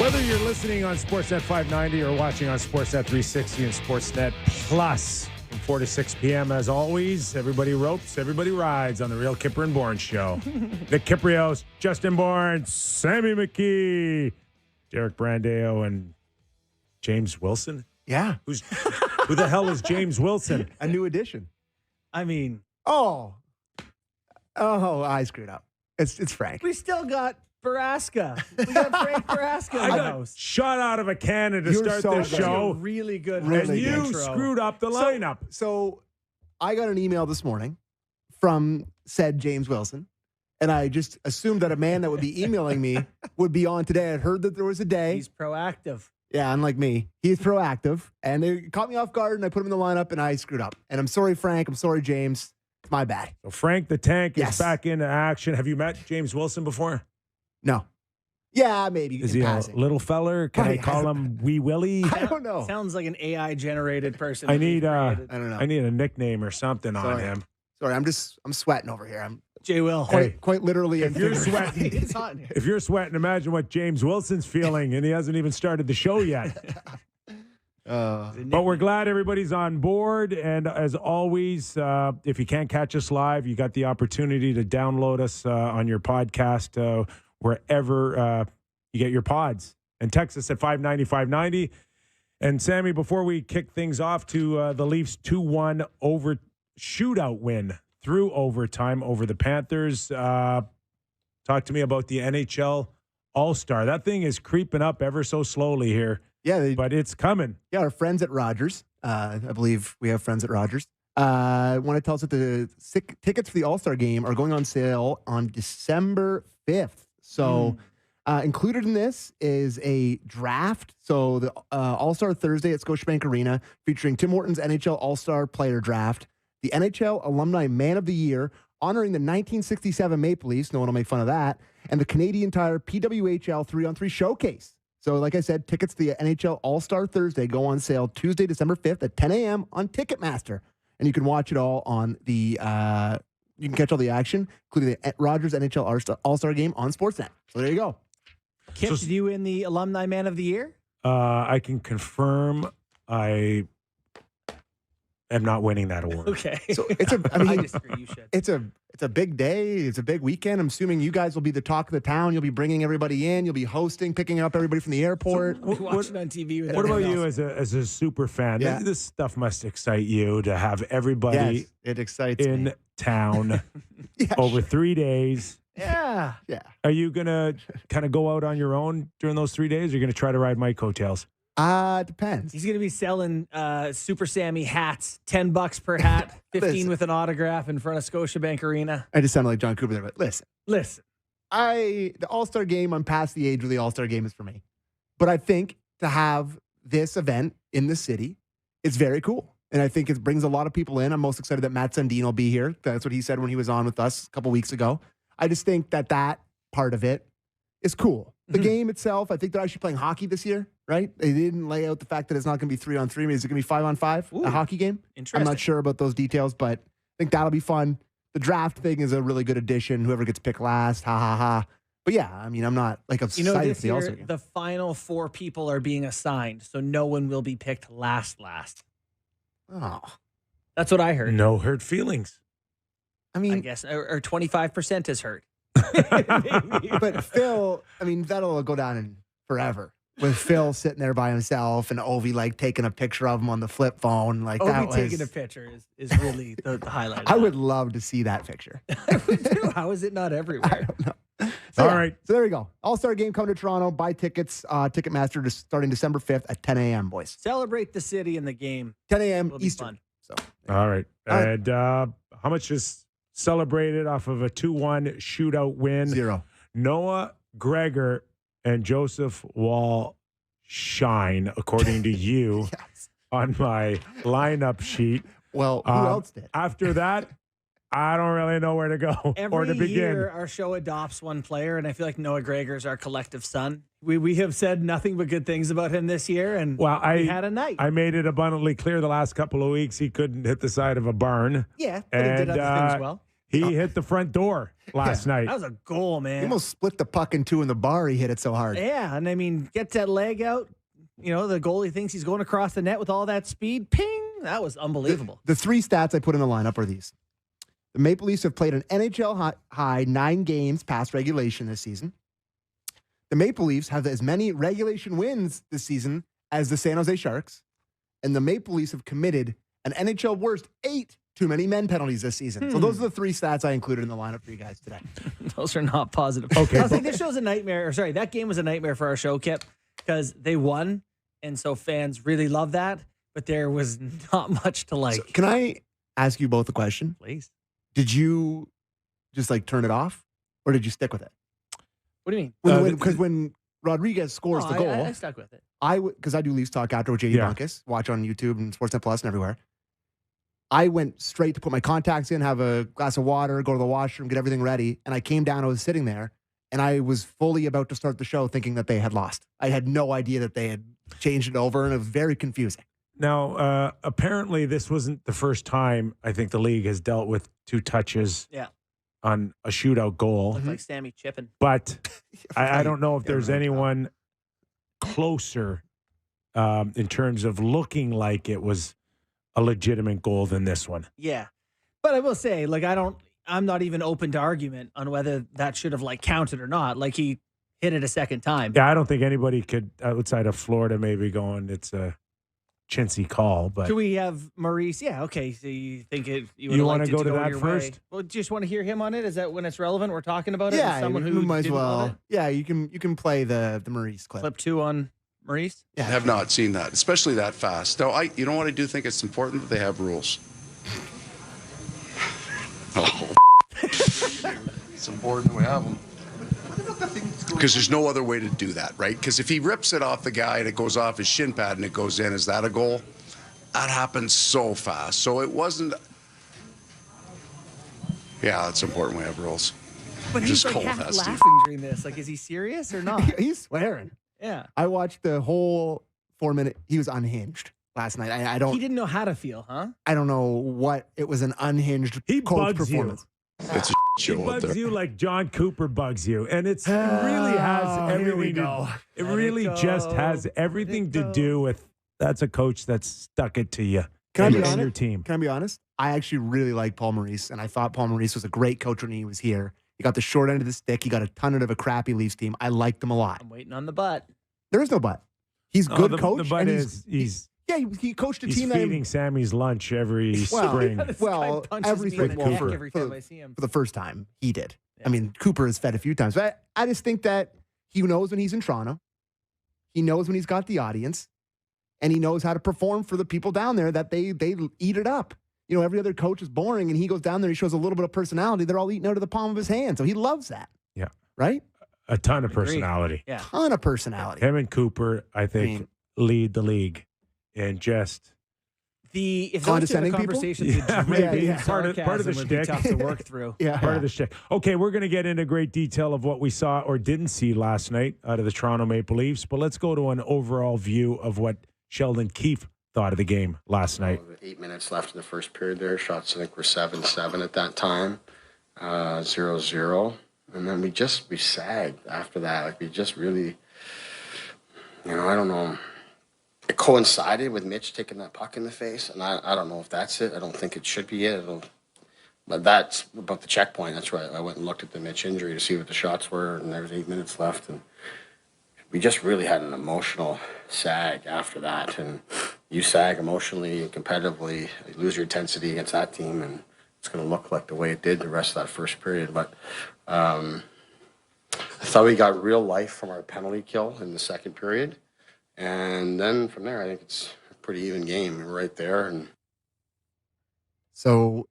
Whether you're listening on Sportsnet 590 or watching on Sportsnet 360 and Sportsnet Plus from 4 to 6 p.m., as always, everybody ropes, everybody rides on the Real Kyper and Bourne Show. Nick Kypreos, Justin Bourne, Sammy McKee, Derek Brandeo, and James Wilson. Yeah. Who the hell is James Wilson? A new addition. I mean, Oh, I screwed up. It's Frank. we still got Baraska. We got Frank Baraska I in the got house. shot out of a cannon to You're start so this good. show, Really good. and Really you good. intro. screwed up the lineup. So I got an email this morning from said James Wilson, and I just assumed that a man that would be emailing me would be on today. I'd heard that there was a day. He's proactive. Yeah, unlike me. He's proactive, and it caught me off guard, and I put him in the lineup, and I screwed up. And I'm sorry, Frank. I'm sorry, James. It's my bad. So Frank the Tank Yes. is back into action. Have you met James Wilson before? No. Yeah, maybe. Is in he passing. a little feller? Can Oh, I yeah. call him Wee Willie? I don't know. Sounds like an AI-generated person. I that we've need created. I don't know. I need a nickname or something on Sorry. him. Sorry, I'm sweating over here. I'm J. Will. quite literally. If you're sweating, It's hot in here. if you're sweating, imagine what James Wilson's feeling, and he hasn't even started the show yet. But we're glad everybody's on board. And as always, if you can't catch us live, you got the opportunity to download us on your podcast wherever you get your pods. And text us at 590-590. And Sammy, before we kick things off to the Leafs 2-1 over shootout win through overtime over the Panthers, talk to me about the NHL All-Star. That thing is creeping up ever so slowly here. Yeah, But it's coming. Yeah, our friends at Rogers, I believe we have friends at Rogers, want to tell us that the tickets for the All-Star game are going on sale on December 5th. So included in this is a draft. So the All-Star Thursday at Scotiabank Arena featuring Tim Hortons NHL All-Star Player Draft, the NHL Alumni Man of the Year, honoring the 1967 Maple Leafs, no one will make fun of that, and the Canadian Tire PWHL 3-on-3 Showcase. So, like I said, tickets to the NHL All-Star Thursday go on sale Tuesday, December 5th at 10 a.m. on Ticketmaster. And you can watch it all on the, you can catch all the action, including the Rogers NHL All-Star game on Sportsnet. So there you go. Kip, did you win the Alumni Man of the Year? I can confirm I am not winning that award. Okay. So it's a, I I mean, disagree. You should. it's a big day. It's a big weekend. I'm assuming you guys will be the talk of the town. You'll be bringing everybody in. You'll be hosting, picking up everybody from the airport. We watch it on TV. With What about everyone you else. as a super fan? Yeah. This stuff must excite you to have everybody Yes, it excites in me. town Yeah, over sure. 3 days. Yeah. Yeah. Are you going to kind of go out on your own during those 3 days? Or are you going to try to ride my coattails? It depends. He's going to be selling Super Sammy hats, $10 per hat, 15 Listen. with an autograph in front of Scotiabank Arena. I just sounded like John Cooper there, but listen. Listen, The All-Star game, I'm past the age where the All-Star game is for me. But I think to have this event in the city is very cool. And I think it brings a lot of people in. I'm most excited that Matt Sundin will be here. That's what he said when he was on with us a couple weeks ago. I just think that part of it is cool. The game itself, I think they're actually playing hockey this year, right? They didn't lay out the fact that it's not going to be 3-on-3. Maybe is it going to be 5-on-5, Ooh, a hockey game? interesting. I'm not sure about those details, but I think that'll be fun. The draft thing is a really good addition. Whoever gets picked last, ha, ha, ha. But yeah, I mean, I'm not like You know, excited this for the All-Star year, game. the final 4 people are being assigned, so no one will be picked last. Oh, That's what I heard. No hurt feelings. I I mean, guess, or 25% is hurt. but Phil, I mean, that'll go down in forever. With Phil sitting there by himself and Ovi like taking a picture of him on the flip phone, like that Obi was. taking a picture is really the highlight. of I that. would love to see that picture. I would too. How is it not everywhere? So, All yeah, right. So there we go. All-Star game coming to Toronto. Buy tickets. Ticketmaster just starting December 5th at 10 a.m., boys. Celebrate the city and the game. 10 a.m. It'll be Eastern. fun. So All right. All right. And how much is celebrated off of a 2-1 shootout win? 0. Noah Gregor and Joseph Wall shine, according to you, Yes. on my lineup sheet. Well, who else did? After that, I don't really know where to go or Every to begin. year, our show adopts one player, and I feel like Noah Gregor is our collective son. We have said nothing but good things about him this year, and Well, he had a night. I made it abundantly clear the last couple of weeks he couldn't hit the side of a barn. Yeah, but he did other things well. He hit the front door last night. That was a goal, man. He almost split the puck in two in the bar. He hit it so hard. Yeah, and I mean, gets that leg out. You know, the goalie thinks he's going across the net with all that speed. Ping! That was unbelievable. The three stats I put in the lineup are these. The Maple Leafs have played an NHL high 9 games past regulation this season. The Maple Leafs have as many regulation wins this season as the San Jose Sharks. And the Maple Leafs have committed an NHL worst 8 too many men penalties this season. So those are the 3 stats I included in the lineup for you guys today. Those are not positive. Okay. I was like, this show's a nightmare. Or sorry, that game was a nightmare for our show, Kip, because they won. And so fans really love that. But there was not much to like. So can I ask you both a question? Please. Did you just like turn it off or did you stick with it? What do you mean? Because when Rodriguez scores the goal, I stuck with it. Because I do Leafs Talk after with JD Bunkus, watch on YouTube and Sportsnet Plus and everywhere. I went straight to put my contacts in, have a glass of water, go to the washroom, get everything ready. And I came down, I was sitting there, and I was fully about to start the show thinking that they had lost. I had no idea that they had changed it over, and it was very confusing. Now, apparently this wasn't the first time I think the league has dealt with 2 touches on a shootout goal. Looked like Sammy chipping. But I don't know if there's anyone closer in terms of looking like it was a legitimate goal than this one. Yeah. But I will say, like, I'm not even open to argument on whether that should have, like, counted or not. Like, he hit it a second time. Yeah, I don't think anybody could, outside of Florida, maybe going, it's a chintzy call. But do we have Maurice? Yeah, okay. So you think you want to go to that first? Way? Well, just want to hear him on it? Is that when it's relevant? We're talking about it? Yeah, as someone who might as well. It? Yeah, you can play the Maurice clip. Clip 2 on Maurice? Yeah. I have not seen that, especially that fast. No, you know what? I do think it's important that they have rules. Oh, it's important that we have them. Because there's no other way to do that, right? Because if he rips it off the guy and it goes off his shin pad and it goes in, is that a goal? That happens so fast. So it wasn't. Yeah, it's important we have rules. But Just he's like cold, half that's laughing during this. Like, is he serious or not? He's swearing. Yeah. I watched the whole 4-minute. He was unhinged last night. I don't. He didn't know how to feel, huh? I don't know what it was. An unhinged He coach bugs performance. It's a He show out bugs there. you like John Cooper bugs you, and it really has everything. It really just has everything to do with that's a coach that's stuck it to you. Can I be and honest? your team. Can I be honest? I actually really like Paul Maurice, and I thought Paul Maurice was a great coach when he was here. He got the short end of the stick. He got a ton out of a crappy Leafs team. I liked him a lot. I'm waiting on the butt. There is no but. He's a good coach. The butt and is he coached a he's team feeding Sammy's lunch every spring. Well, every me in the spring neck for- every time I see him. for the first time. He did. Yeah. I mean, Cooper has fed a few times. But I just think that he knows when he's in Toronto. He knows when he's got the audience. And he knows how to perform for the people down there that they eat it up. You know, every other coach is boring, and he goes down there, he shows a little bit of personality. They're all eating out of the palm of his hand. So he loves that. Yeah. Right? A ton of Agreed. personality. Yeah. Ton of personality. Him and Cooper, I think, lead the league in just If those two Condescending have people? conversations, Yeah, maybe. yeah. Part of the would be shtick. tough to work through. Yeah. part of the shtick. Okay, we're going to get into great detail of what we saw or didn't see last night out of the Toronto Maple Leafs, but let's go to an overall view of what Sheldon Keefe thought of the game last night. 8 minutes left in the first period there. Shots, I think, were 7-7 at that time. 0-0. And then we sagged after that. Like, we just really, I don't know. It coincided with Mitch taking that puck in the face, and I don't know if that's it. I don't think it should be it. But that's about the checkpoint. That's right. I went and looked at the Mitch injury to see what the shots were, and there was 8 minutes left. And we just really had an emotional sag after that. And you sag emotionally and competitively, you lose your intensity against that team, and it's going to look like the way it did the rest of that first period. But I thought we got real life from our penalty kill in the second period. And then from there, I think it's a pretty even game. We're right there. And So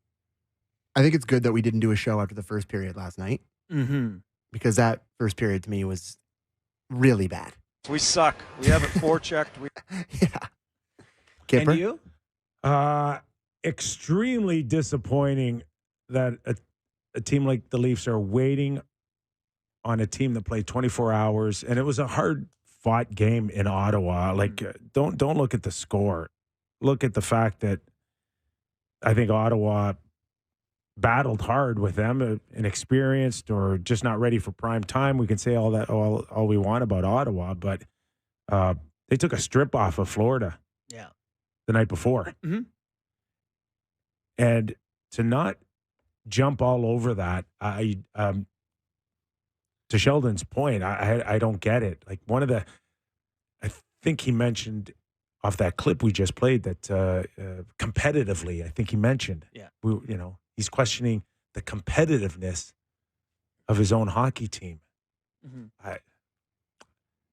I think it's good that we didn't do a show after the first period last night. Mm-hmm. Because that first period to me was really bad. We suck. We haven't forechecked. Yeah. Kyper? And you? Extremely disappointing that a team like the Leafs are waiting on a team that played 24 hours, and it was a hard-fought game in Ottawa. Like, don't look at the score. Look at the fact that I think Ottawa battled hard with them, inexperienced or just not ready for prime time. We can say all we want about Ottawa, but they took a strip off of Florida the night before. Mm-hmm. And to not jump all over that, to Sheldon's point, I don't get it. Like I think he mentioned off that clip we just played that competitively, I think he mentioned, he's questioning the competitiveness of his own hockey team. Mm-hmm.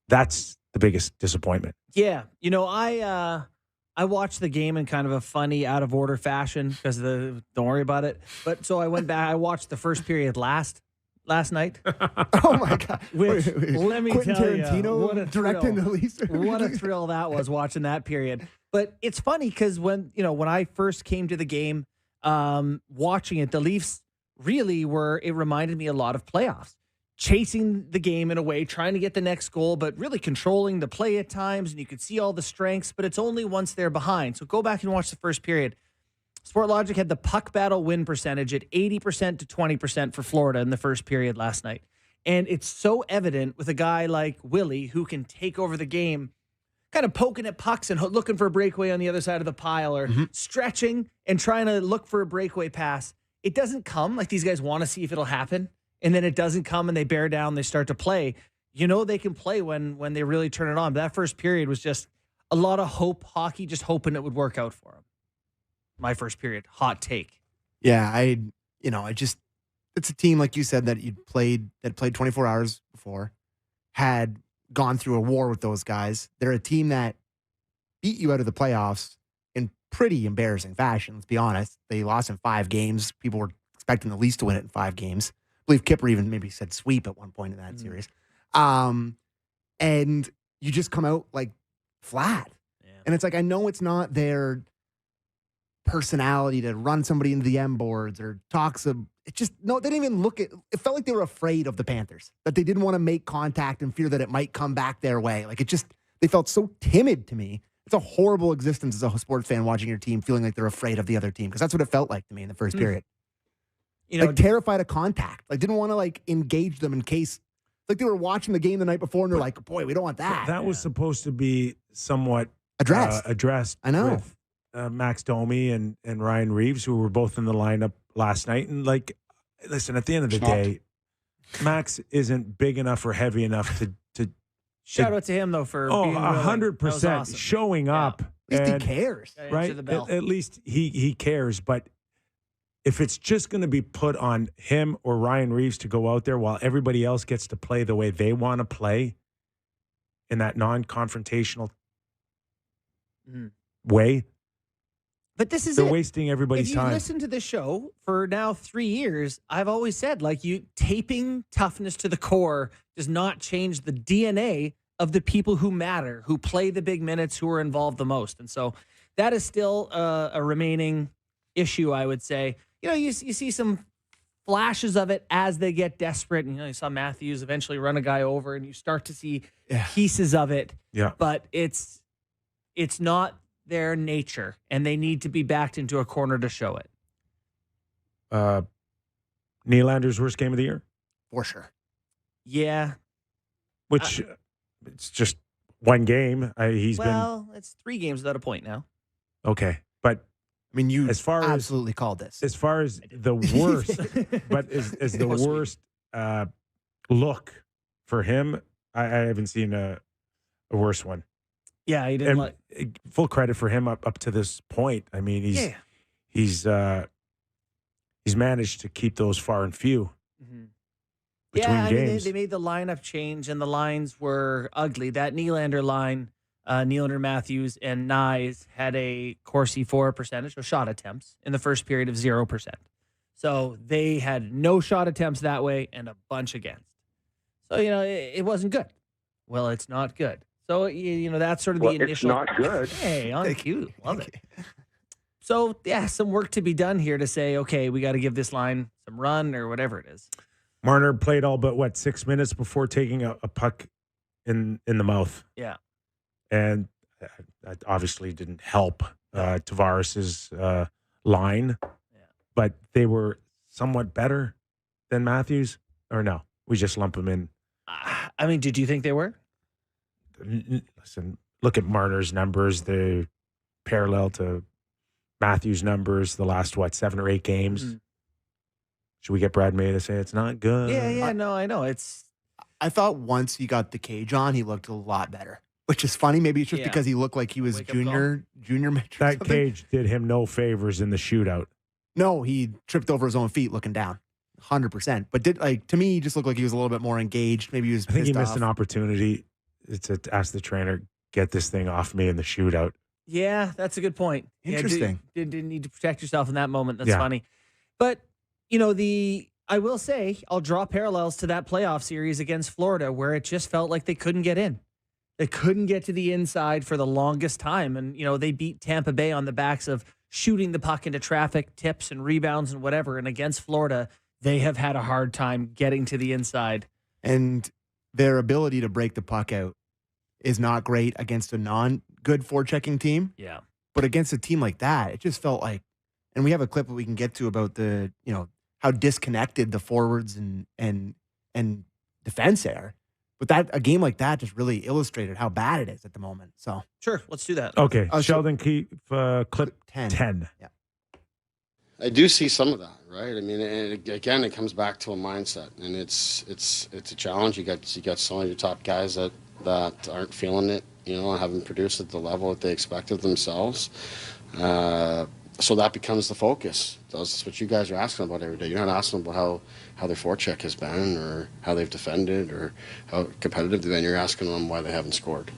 That's the biggest disappointment. Yeah. I watched the game in kind of a funny, out of order fashion because don't worry about it. But so I went back, I watched the first period last night. Oh my God. Which, let me Quentin tell Tarantino you, what a directing thrill. the Leafs. What a thrill that was watching that period. But it's funny because when I first came to the game, watching it, the Leafs really it reminded me a lot of playoffs. Chasing the game in a way, trying to get the next goal, but really controlling the play at times, and you could see all the strengths, but it's only once they're behind. So go back and watch the first period. Sportlogic had the puck battle win percentage at 80% to 20% for Florida in the first period last night. And it's so evident with a guy like Willie who can take over the game, kind of poking at pucks and looking for a breakaway on the other side of the pile or stretching and trying to look for a breakaway pass. It doesn't come. Like these guys want to see if it'll happen. And then it doesn't come and they bear down, they start to play. They can play when they really turn it on. But that first period was just a lot of hockey, just hoping it would work out for them. My first period, hot take. Yeah, it's a team, like you said, that played 24 hours before, had gone through a war with those guys. They're a team that beat you out of the playoffs in pretty embarrassing fashion, let's be honest. They lost in 5 games. People were expecting the Leafs to win it in 5 games. I believe Kyper even maybe said sweep at one point in that series. And you just come out like flat. Yeah. And it's like, I know it's not their personality to run somebody into the M boards or talk some. It just, no, they didn't even look at, it felt like they were afraid of the Panthers, that they didn't want to make contact and fear that it might come back their way. Like they felt so timid to me. It's a horrible existence as a sports fan watching your team feeling like they're afraid of the other team, because that's what it felt like to me in the first period. Terrified of contact. Like didn't want to engage them in case, like they were watching the game the night before and they're like, boy, we don't want that. That was supposed to be somewhat addressed. I know. With Max Domi and Ryan Reeves, who were both in the lineup last night. And listen, at the end of the day, Max isn't big enough or heavy enough to shout out to him though for being 100% awesome. Showing up. At least he cares, right? At least he cares, but if it's just going to be put on him or Ryan Reeves to go out there while everybody else gets to play the way they want to play in that non-confrontational way, but they're wasting everybody's time. If you listen to the show for now 3 years, I've always said, taping toughness to the core does not change the DNA of the people who matter, who play the big minutes, who are involved the most. And so that is still a remaining issue, I would say. You see some flashes of it as they get desperate. And, you saw Matthews eventually run a guy over, and you start to see pieces of it. Yeah. But it's not their nature, and they need to be backed into a corner to show it. Nylander's worst game of the year? For sure. Yeah. Which, it's just one game. It's 3 games without a point now. Okay. But I mean, you absolutely called this. As far as the worst, but as the worst look for him, I haven't seen a worse one. Yeah, he didn't. Full credit for him up to this point. I mean, he's managed to keep those far and few between games. They made the lineup change, and the lines were ugly. That Nylander line. Nylander, Matthews, and Nyes had a Corsi for percentage of shot attempts in the first period of 0%. So they had no shot attempts that way and a bunch against. So, it wasn't good. Well, it's not good. So, that's sort of the initial. It's not good. Hey, on cue. Love it. So, some work to be done here to say, okay, we got to give this line some run or whatever it is. Marner played all but, 6 minutes before taking a puck in the mouth. Yeah. And that obviously didn't help Tavares's line, but they were somewhat better than Matthews, or no? We just lump them in. I mean, did you think they were? Listen, look at Marner's numbers. They're parallel to Matthews' numbers the last, 7 or 8 games. Mm. Should we get Brad May to say it's not good? Yeah, no, I know. I thought once he got the cage on, he looked a lot better, which is funny. Maybe it's just because he looked like he was junior Mitch. That cage did him no favors in the shootout. No, he tripped over his own feet looking down. 100%. But to me, he just looked like he was a little bit more engaged. Maybe he was. I think he missed an opportunity to ask the trainer, get this thing off me in the shootout. Yeah, that's a good point. Interesting. Didn't need to protect yourself in that moment. That's funny. But, I will say, I'll draw parallels to that playoff series against Florida where it just felt like they couldn't get in. They couldn't get to the inside for the longest time. And, they beat Tampa Bay on the backs of shooting the puck into traffic, tips and rebounds and whatever. And against Florida, they have had a hard time getting to the inside. And their ability to break the puck out is not great against a non-good forechecking team. Yeah. But against a team like that, it just felt like, and we have a clip that we can get to about the, how disconnected the forwards and defense are. But a game like that just really illustrated how bad it is at the moment. So sure, let's do that. Okay, Sheldon Keefe, clip 10. Yeah. I do see some of that, right? I mean, again, it comes back to a mindset, and it's a challenge. You got some of your top guys that aren't feeling it, and haven't produced at the level that they expect of themselves. So that becomes the focus. That's what you guys are asking about every day. You're not asking about how their forecheck has been or how they've defended or how competitive they've been. You're asking them why they haven't scored.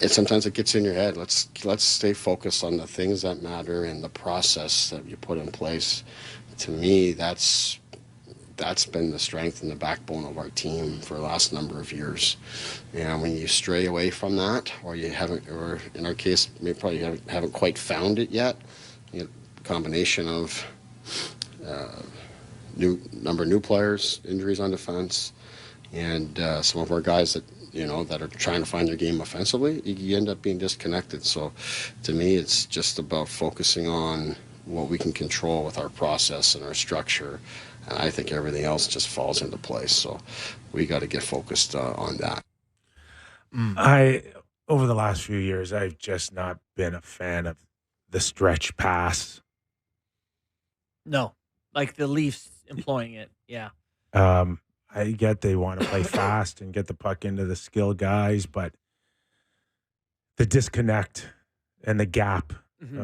Sometimes it gets in your head. Let's stay focused on the things that matter and the process that you put in place. To me, that's been the strength and the backbone of our team for the last number of years. And when you stray away from that, or you haven't, or in our case, maybe probably haven't quite found it yet, combination of new players, injuries on defense, and some of our guys that that are trying to find their game offensively, you end up being disconnected. So to me, it's just about focusing on what we can control with our process and our structure. And I think everything else just falls into place. So we got to get focused on that. Over the last few years, I've just not been a fan of the stretch pass. No, like the Leafs employing it. Yeah. I get they want to play fast and get the puck into the skilled guys, but the disconnect and the gap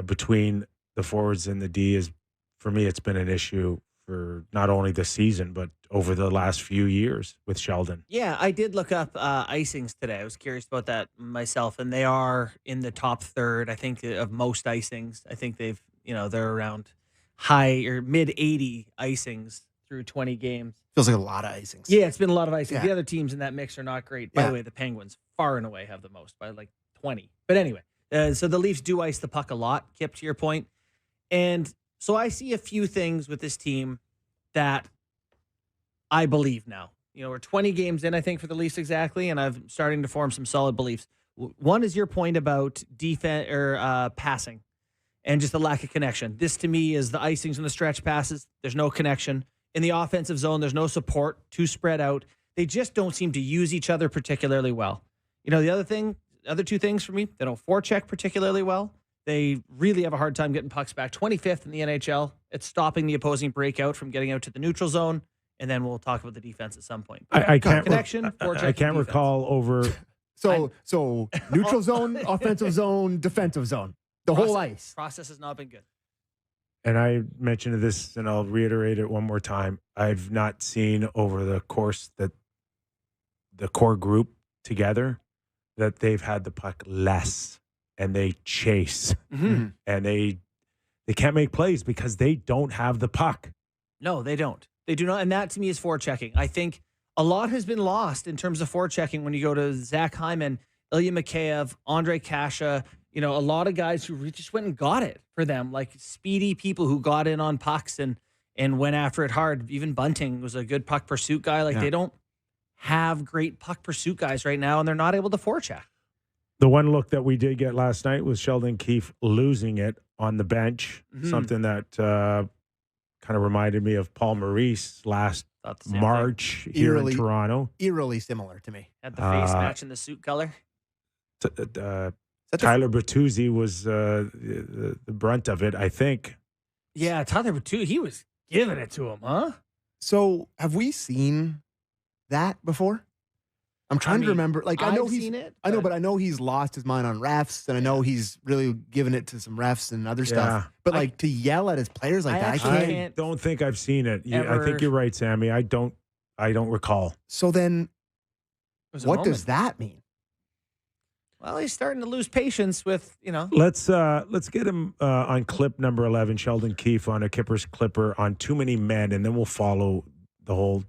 between the forwards and the D is, for me, it's been an issue for not only this season, but over the last few years with Sheldon. Yeah, I did look up icings today. I was curious about that myself, and they are in the top third, I think, of most icings. I think they're around high or mid 80 icings through 20 games. Feels like a lot of icings. Yeah, it's been a lot of icings. Yeah. The other teams in that mix are not great. By the way, the Penguins far and away have the most by like 20. But anyway, so the Leafs do ice the puck a lot, Kip, to your point. And so I see a few things with this team that I believe now. We're 20 games in, I think, for the Leafs exactly, and I'm starting to form some solid beliefs. One is your point about defense or passing and just the lack of connection. This, to me, is the icings and the stretch passes. There's no connection. In the offensive zone, there's no support, too spread out. They just don't seem to use each other particularly well. The other two things for me, they don't forecheck particularly well. They really have a hard time getting pucks back. 25th in the NHL. It's stopping the opposing breakout from getting out to the neutral zone. And then we'll talk about the defense at some point. I can't connection. I can't recall over. So neutral zone, offensive zone, defensive zone. The whole ice. Process has not been good. And I mentioned this, and I'll reiterate it one more time. I've not seen over the course that the core group together that they've had the puck less, and they chase, and they can't make plays because they don't have the puck. No, they don't. They do not, and that to me is forechecking. I think a lot has been lost in terms of forechecking when you go to Zach Hyman, Ilya Mikheyev, Ondrej Kase. A lot of guys who just went and got it for them, like speedy people who got in on pucks and went after it hard. Even Bunting was a good puck pursuit guy. They don't have great puck pursuit guys right now, and they're not able to forecheck. The one look that we did get last night was Sheldon Keefe losing it on the bench, something that kind of reminded me of Paul Maurice last March here in Toronto. Eerily similar to me. Had the face matching the suit color. Tyler Bertuzzi was the brunt of it, I think. Yeah, Tyler Bertuzzi, he was giving it to him, huh? So have we seen that before? I'm trying to remember. Like, I know I've he's seen it. but I know he's lost his mind on refs, and I know he's really given it to some refs and other stuff. But like to yell at his players like that, I don't think I've seen it. I think you're right, Sammy. I don't recall. So then, what does that mean? Well, he's starting to lose patience with, Let's get him on clip number 11, Sheldon Keefe on a Kyper's Clipper on Too Many Men, and then we'll follow the whole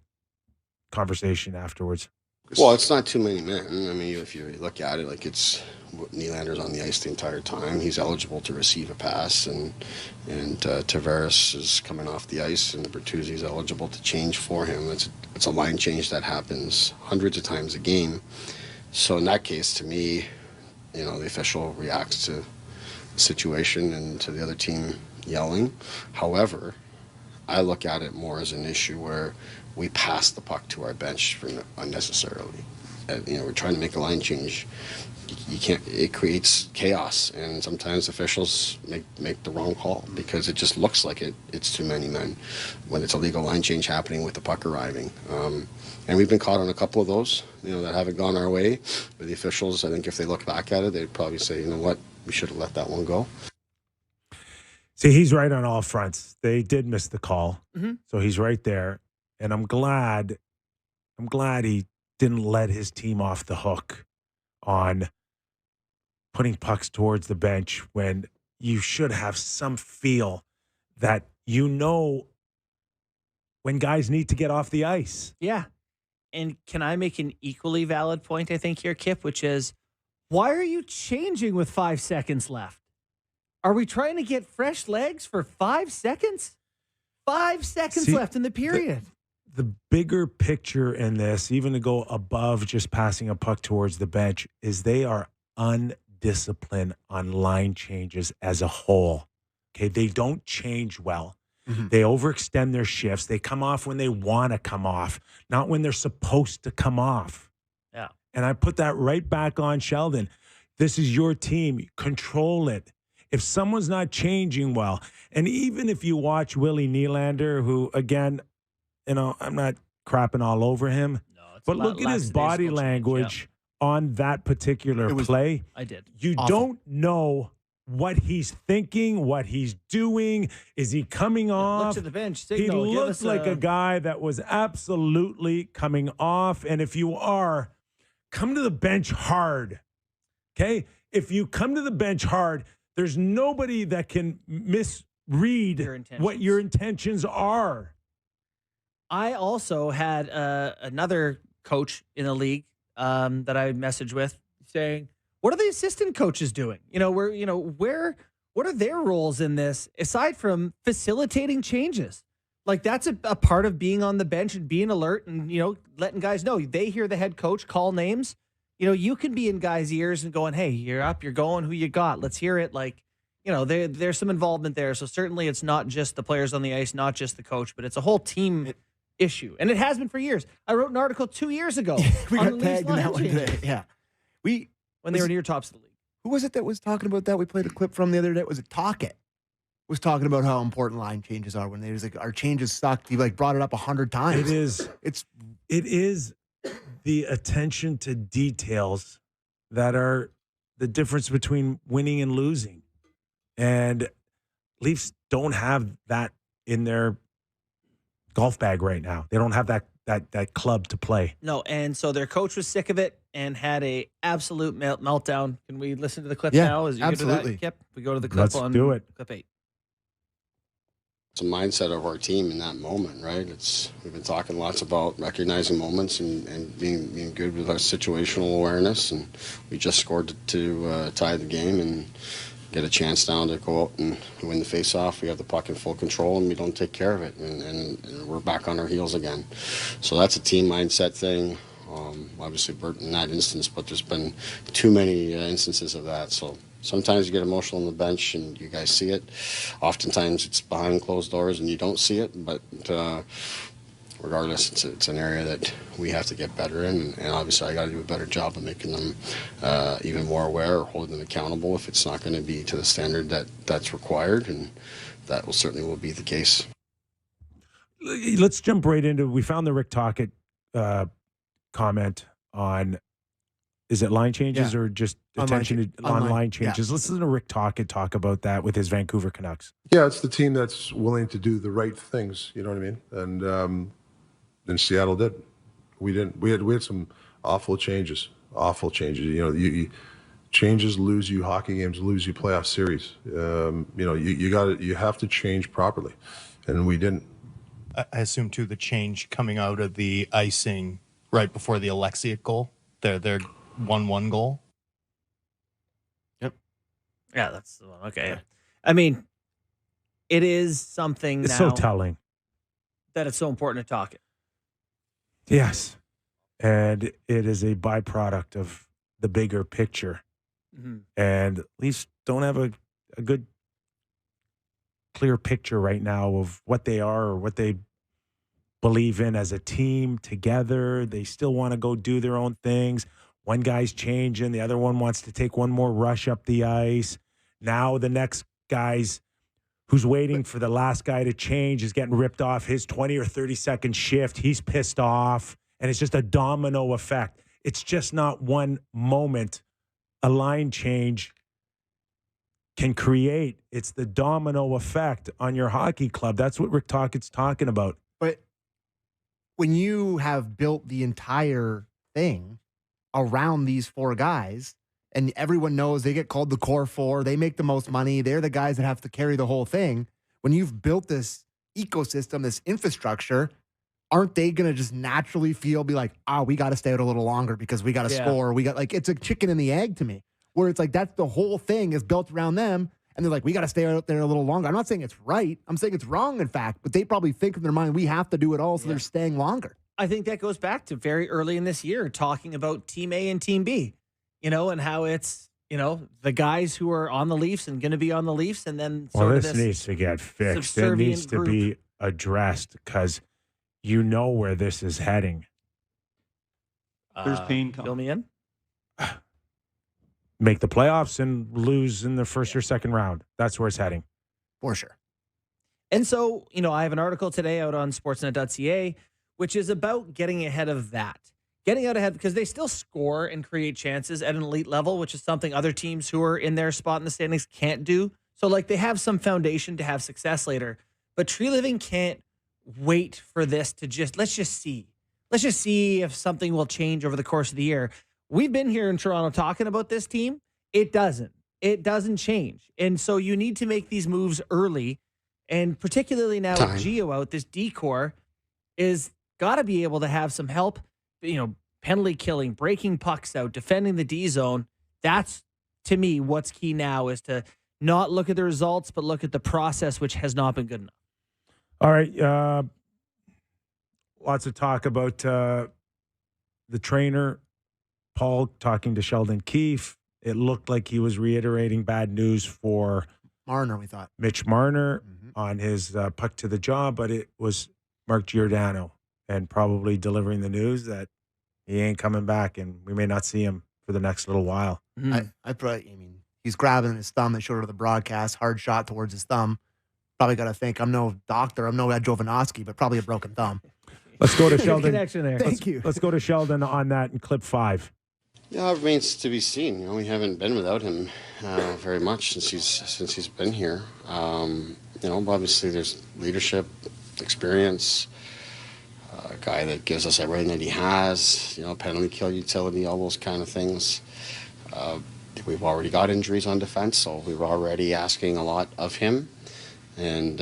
conversation afterwards. Well, it's not too many men. I mean, if you look at it, like it's Nylander's on the ice the entire time. He's eligible to receive a pass, and Tavares is coming off the ice, and Bertuzzi's eligible to change for him. It's a line change that happens hundreds of times a game. So in that case, to me, the official reacts to the situation and to the other team yelling. However, I look at it more as an issue where we pass the puck to our bench unnecessarily. We're trying to make a line change. You can't. It creates chaos, and sometimes officials make the wrong call because it just looks like it's too many men when it's a legal line change happening with the puck arriving. And we've been caught on a couple of those, that haven't gone our way. But the officials, I think, if they look back at it, they'd probably say, you know what, we should have let that one go. See, he's right on all fronts. They did miss the call, so he's right there. And I'm glad he didn't let his team off the hook on putting pucks towards the bench when you should have some feel that when guys need to get off the ice. Yeah. And can I make an equally valid point, I think, here, Kip, which is, why are you changing with 5 seconds left? Are we trying to get fresh legs for 5 seconds? 5 seconds left in the period. The bigger picture in this, even to go above just passing a puck towards the bench, is they are undisciplined on line changes as a whole. Okay, they don't change well. They overextend their shifts. They come off when they want to come off, not when they're supposed to come off. Yeah. And I put that right back on Sheldon. This is your team. Control it. If someone's not changing well, and even if you watch Willie Nylander, who, again, I'm not crapping all over him, but look at his body language on that particular play. I did. You don't know what he's thinking, what he's doing. Is he coming off? Look to the bench. Signal. He looked like a guy that was absolutely coming off. And if you are, come to the bench hard. Okay? If you come to the bench hard, there's nobody that can misread what your intentions are. I also had another coach in the league that I messaged with saying, what are the assistant coaches doing? What are their roles in this aside from facilitating changes? Like, that's a part of being on the bench and being alert and, letting guys know. They hear the head coach call names. You can be in guys' ears and going, hey, you're up, you're going, who you got? Let's hear it. Like, there's some involvement there. So certainly it's not just the players on the ice, not just the coach, but it's a whole team issue. And it has been for years. I wrote an article 2 years ago. We got tagged in that one today. Yeah. When they were near tops of the league. Who was it that was talking about that? We played a clip from the other day. Was it Talkit? Was talking about how important line changes are when there's our changes sucked. He brought it up 100 times. It is the attention to details that are the difference between winning and losing. And Leafs don't have that in their golf bag right now. They don't have that club to play. No, and so their coach was sick of it and had a absolute meltdown. Can we listen to the clip now? now? Absolutely. Yep. We go to the clip. Let's do it. Clip 8. It's a mindset of our team in that moment, right? We've been talking lots about recognizing moments and being good with our situational awareness, and we just scored to tie the game and get a chance now to go out and win the face-off. We have the puck in full control, and we don't take care of it, and we're back on our heels again. So that's a team mindset thing. Obviously, Bert in that instance, but there's been too many instances of that. So Sometimes you get emotional on the bench and you guys see it. Oftentimes it's behind closed doors and you don't see it. But regardless, it's an area that we have to get better in. And obviously I got to do a better job of making them even more aware or holding them accountable if it's not going to be to the standard that's required. And that will be the case. Let's jump right into, we found the Rick Tocchet comment on, is it line changes or just attention to line changes? Listen to Rick Tocchet talk about that with his Vancouver Canucks. Yeah, it's the team that's willing to do the right things. You know what I mean? And Seattle did. We didn't. We had some awful changes. Awful changes. You know, changes lose you hockey games, lose you playoff series. You know, you have to change properly, and we didn't. I assume too the change coming out of the icing right before the Alexiak goal, their 1-1 goal. Yep. Yeah, that's the one. Okay. Yeah. I mean, it is something It's now so telling. that it's so important to talk it. Yes. And it is a byproduct of the bigger picture. Mm-hmm. And Leafs don't have a good, clear picture right now of what they are or what they believe in as a team together. They still want to go do their own things. One guy's changing. The other one wants to take one more rush up the ice. Now the next guy's who's waiting for the last guy to change is getting ripped off his 20 or 30-second shift. He's pissed off. And it's just a domino effect. It's just not one moment a line change can create. It's the domino effect on your hockey club. That's what Rick Tocchet's talking about. But when you have built the entire thing around these four guys, and everyone knows they get called the core four, they make the most money, they're the guys that have to carry the whole thing. When you've built this ecosystem, this infrastructure, aren't they going to just naturally be like, we got to stay out a little longer because we got to score. We got it's a chicken and the egg to me, where it's like that's the whole thing is built around them. And they're like, we got to stay out there a little longer. I'm not saying it's right. I'm saying it's wrong, in fact. But they probably think in their mind, we have to do it all, so they're staying longer. I think that goes back to very early in this year, talking about Team A and Team B, and how it's, the guys who are on the Leafs and going to be on the Leafs. And then this needs to get fixed. It needs to be addressed because you know where this is heading. There's pain coming. Fill me in. Make the playoffs and lose in the first or second round. That's where it's heading. For sure. And so, I have an article today out on sportsnet.ca, which is about getting ahead of that. Getting out ahead because they still score and create chances at an elite level, which is something other teams who are in their spot in the standings can't do. So, they have some foundation to have success later. But Tree Living can't wait for this to let's just see. Let's just see if something will change over the course of the year. We've been here in Toronto talking about this team. It doesn't change. And so you need to make these moves early. And particularly now with Gio out, this D-core is got to be able to have some help, penalty killing, breaking pucks out, defending the D zone. That's, to me, what's key now is to not look at the results, but look at the process, which has not been good enough. All right. Lots of talk about the trainer, Paul, talking to Sheldon Keefe. It looked like he was reiterating bad news for Marner, we thought. Mitch Marner on his puck to the jaw, but it was Mark Giordano and probably delivering the news that he ain't coming back and we may not see him for the next little while. He's grabbing his thumb. They showed it on the broadcast, hard shot towards his thumb. Probably got to think, I'm no doctor, I'm no Ed Jovanovski, but probably a broken thumb. Let's go to Sheldon. Connection there. Thank you. Let's go to Sheldon on that in clip 5. Yeah, it remains to be seen. We haven't been without him very much since he's been here. Obviously there's leadership, experience, a guy that gives us everything that he has. Penalty kill utility, all those kind of things. We've already got injuries on defense, so we were already asking a lot of him, and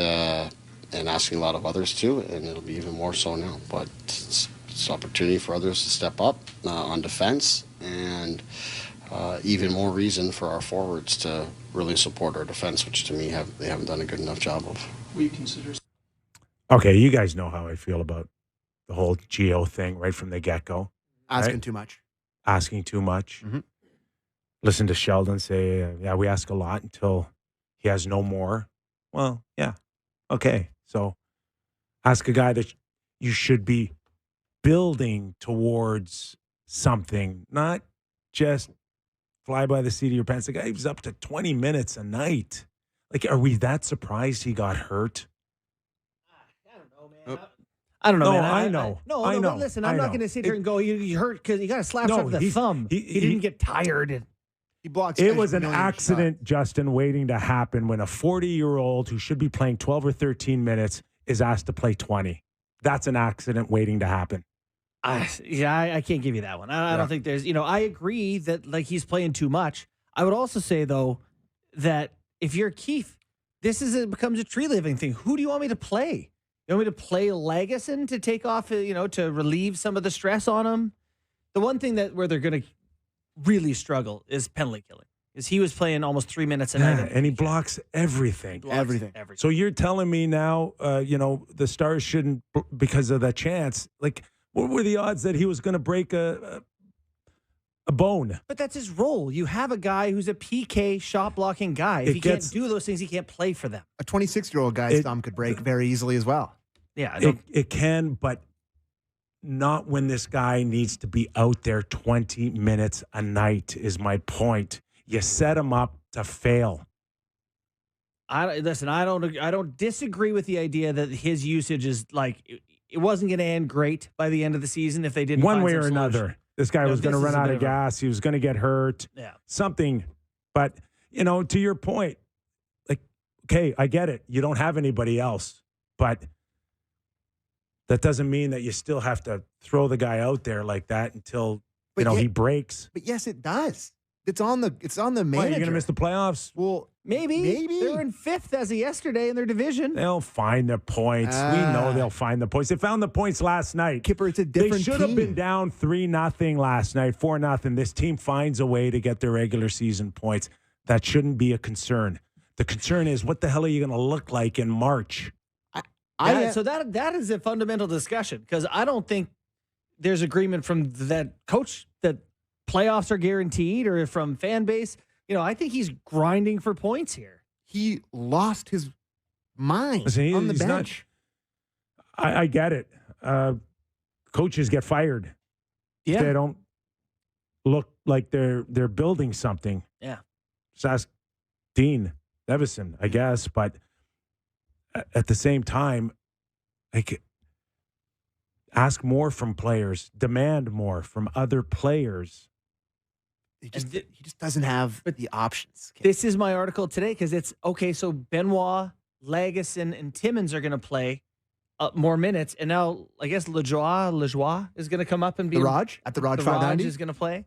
asking a lot of others too, and it'll be even more so now. But it's opportunity for others to step up on defense, and even more reason for our forwards to really support our defense, which to me they haven't done a good enough job of. Okay, you guys know how I feel about the whole Geo thing right from the get-go. Asking too much. Asking too much. Mm-hmm. listen to Sheldon say, yeah, we ask a lot until he has no more. Well, yeah. Okay. So ask a guy that you should be building towards something, not just fly by the seat of your pants. The guy was up to 20 minutes a night. Like, are we that surprised he got hurt? I don't know, man. I don't know, man. I know. No, but listen, I'm not going to sit here and go, you hurt because you got a slap shot with the thumb. He didn't get tired. He blocks. It was an accident, Justin, waiting to happen when a 40-year-old who should be playing 12 or 13 minutes is asked to play 20. That's an accident waiting to happen. I can't give you that one. I don't think there's, I agree that like he's playing too much. I would also say though that if you're Keith, it becomes a tree living thing. Who do you want me to play? You want me to play Lagesson to take off, to relieve some of the stress on him? The one thing where they're going to really struggle is penalty killing. Because he was playing almost 3 minutes a night. And he blocks everything. Everything. So you're telling me now, the Stars shouldn't, because of that chance, like, what were the odds that he was going to break a bone? But that's his role. You have a guy who's a PK shot blocking guy. If he can't do those things, he can't play for them. A 26-year-old guy's thumb could break very easily as well. Yeah, it can, but not when this guy needs to be out there 20 minutes a night is my point. You set him up to fail. I don't disagree with the idea that his usage is like it wasn't going to end great by the end of the season if they didn't one find way some or solution. another. This guy was going to run out of gas. He was going to get hurt. Yeah. Something. But, to your point, like, okay, I get it. You don't have anybody else. But that doesn't mean that you still have to throw the guy out there like that until, he breaks. But yes, it does. It's on the manager. You're going to miss the playoffs? Well, maybe. They're in 5th as of yesterday in their division. They'll find the points. We know they'll find the points. They found the points last night. Kyper, it's a different They should have been down 3-0 last night, 4-0. This team finds a way to get their regular season points. That shouldn't be a concern. The concern is, what the hell are you going to look like in March? So that is a fundamental discussion because I don't think there's agreement from that coach that playoffs are guaranteed or from fan base. I think he's grinding for points here. He lost his mind on the bench. I get it. Coaches get fired. Yeah. They don't look like they're building something. Yeah. Just ask Dean Nevison, I guess. But at the same time, ask more from players, demand more from other players. He just doesn't have the options. This is my article today because it's okay. So Benoit, Lagesson, and Timmins are going to play more minutes, and now I guess Lajoie is going to come up and be the Raj 590 is going to play.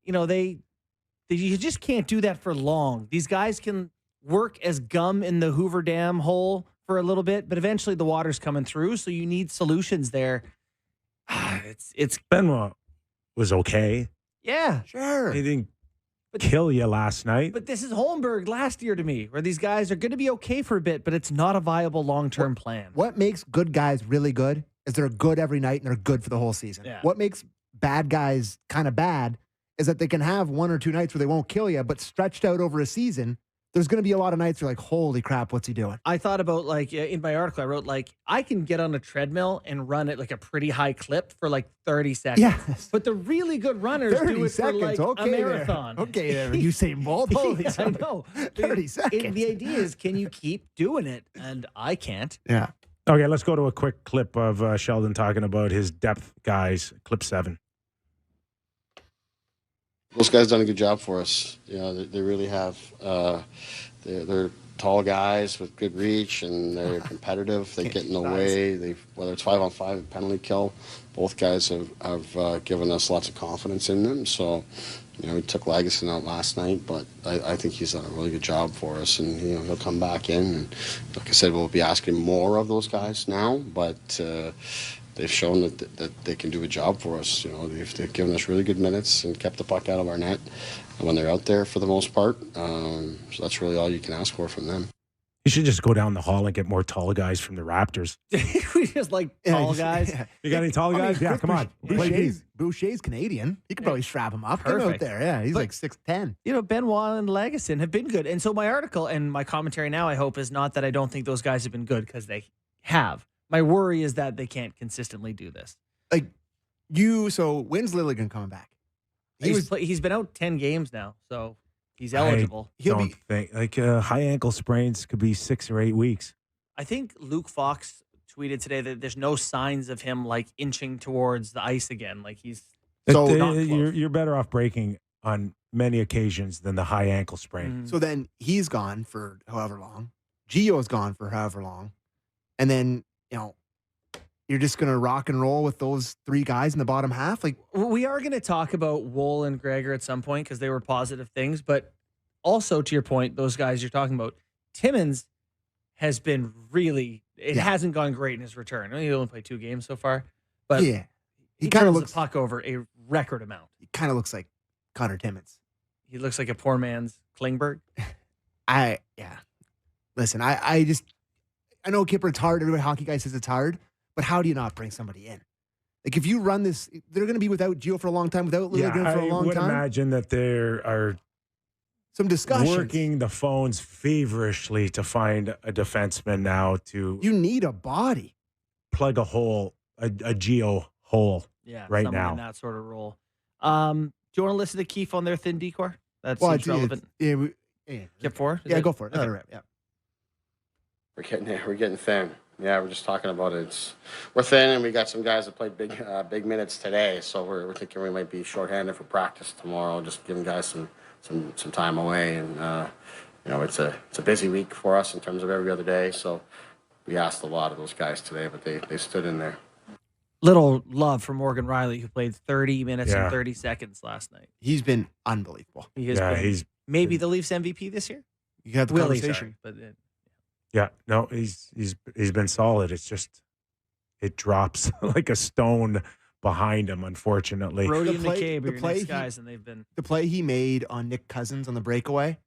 You just can't do that for long. These guys can work as gum in the Hoover Dam hole for a little bit, but eventually the water's coming through, so you need solutions there. It's Benoit was okay. Yeah, sure. He didn't kill you last night. But this is Holmberg last year to me, where these guys are going to be okay for a bit, but it's not a viable long-term plan. What makes good guys really good is they're good every night and they're good for the whole season. Yeah. What makes bad guys kind of bad is that they can have 1 or 2 nights where they won't kill you, but stretched out over a season, there's going to be a lot of nights where you're like, holy crap, what's he doing? I thought about, in my article, I wrote, I can get on a treadmill and run at, a pretty high clip for, 30 seconds. Yes. But the really good runners 30 do it seconds. for, Okay, a marathon. There. Okay, there. Usain Bolt. Holy I know. 30 seconds. The idea is, can you keep doing it? And I can't. Yeah. Okay, let's go to a quick clip of Sheldon talking about his depth guys. Clip 7. Those guys done a good job for us. They really have. They're tall guys with good reach, and they're competitive. They get in the way. Whether it's 5-on-5 penalty kill, both guys have given us lots of confidence in them. So, we took Lagesson out last night, but I think he's done a really good job for us, and he'll come back in. And like I said, we'll be asking more of those guys now, but. They've shown that they can do a job for us. They've given us really good minutes and kept the puck out of our net when they're out there for the most part. So that's really all you can ask for from them. You should just go down the hall and get more tall guys from the Raptors. We just like tall guys. Yeah. You got any tall guys? Yeah, come on. Boucher's Canadian. He could probably strap him up. Get him out Perfect. there. Yeah, he's like 6'10". You know, Benoit and Lagesson have been good. And so my article and my commentary now, I hope, is not that I don't think those guys have been good, because they have. My worry is that they can't consistently do this. Like so when's Lilligan coming back? He's been out 10 games now, so he's eligible. Don't think high ankle sprains could be 6 or 8 weeks. I think Luke Fox tweeted today that there's no signs of him like inching towards the ice again. Like he's not close. You're better off breaking on many occasions than the high ankle sprain. So then he's gone for however long. Gio's gone for however long. And then, you're just going to rock and roll with those 3 guys in the bottom half? Like, We are going to talk about Woll and Gregor at some point because they were positive things. But also, to your point, those guys you're talking about, Timmins has been really, it hasn't gone great in his return. He only played 2 games so far. But yeah. he kind of turns looks the puck over a record amount. He kind of looks like Connor Timmins. He looks like a poor man's Klingberg. Listen, I know Kyper, it's hard. Everybody hockey guy says it's hard. But how do you not bring somebody in? Like, if you run this, they're going to be without Gio for a long time, without Lilligan for a long time. I would imagine that there are some discussions. Working the phones feverishly to find a defenseman now to. You need a body. Plug a hole, a Gio hole right now. In that sort of role. Do you want to listen to Keefe on their thin decor? That seems relevant. Kip 4? Yeah, go for it. Okay. Yeah. We're getting thin. Yeah, we're just talking about it. We're thin, and we got some guys that played big minutes today, so we're thinking we might be shorthanded for practice tomorrow. Just giving guys some time away, and it's a busy week for us in terms of every other day. So we asked a lot of those guys today, but they stood in there. Little love for Morgan Riley, who played 30 minutes and 30 seconds last night. He's been unbelievable. He has been. He's maybe the Leafs MVP this year. You got the conversation, but. Yeah, no, he's been solid. It's just it drops like a stone behind him, unfortunately. Brody and McCabe are your next guys, and they've been the play he made on Nick Cousins on the breakaway,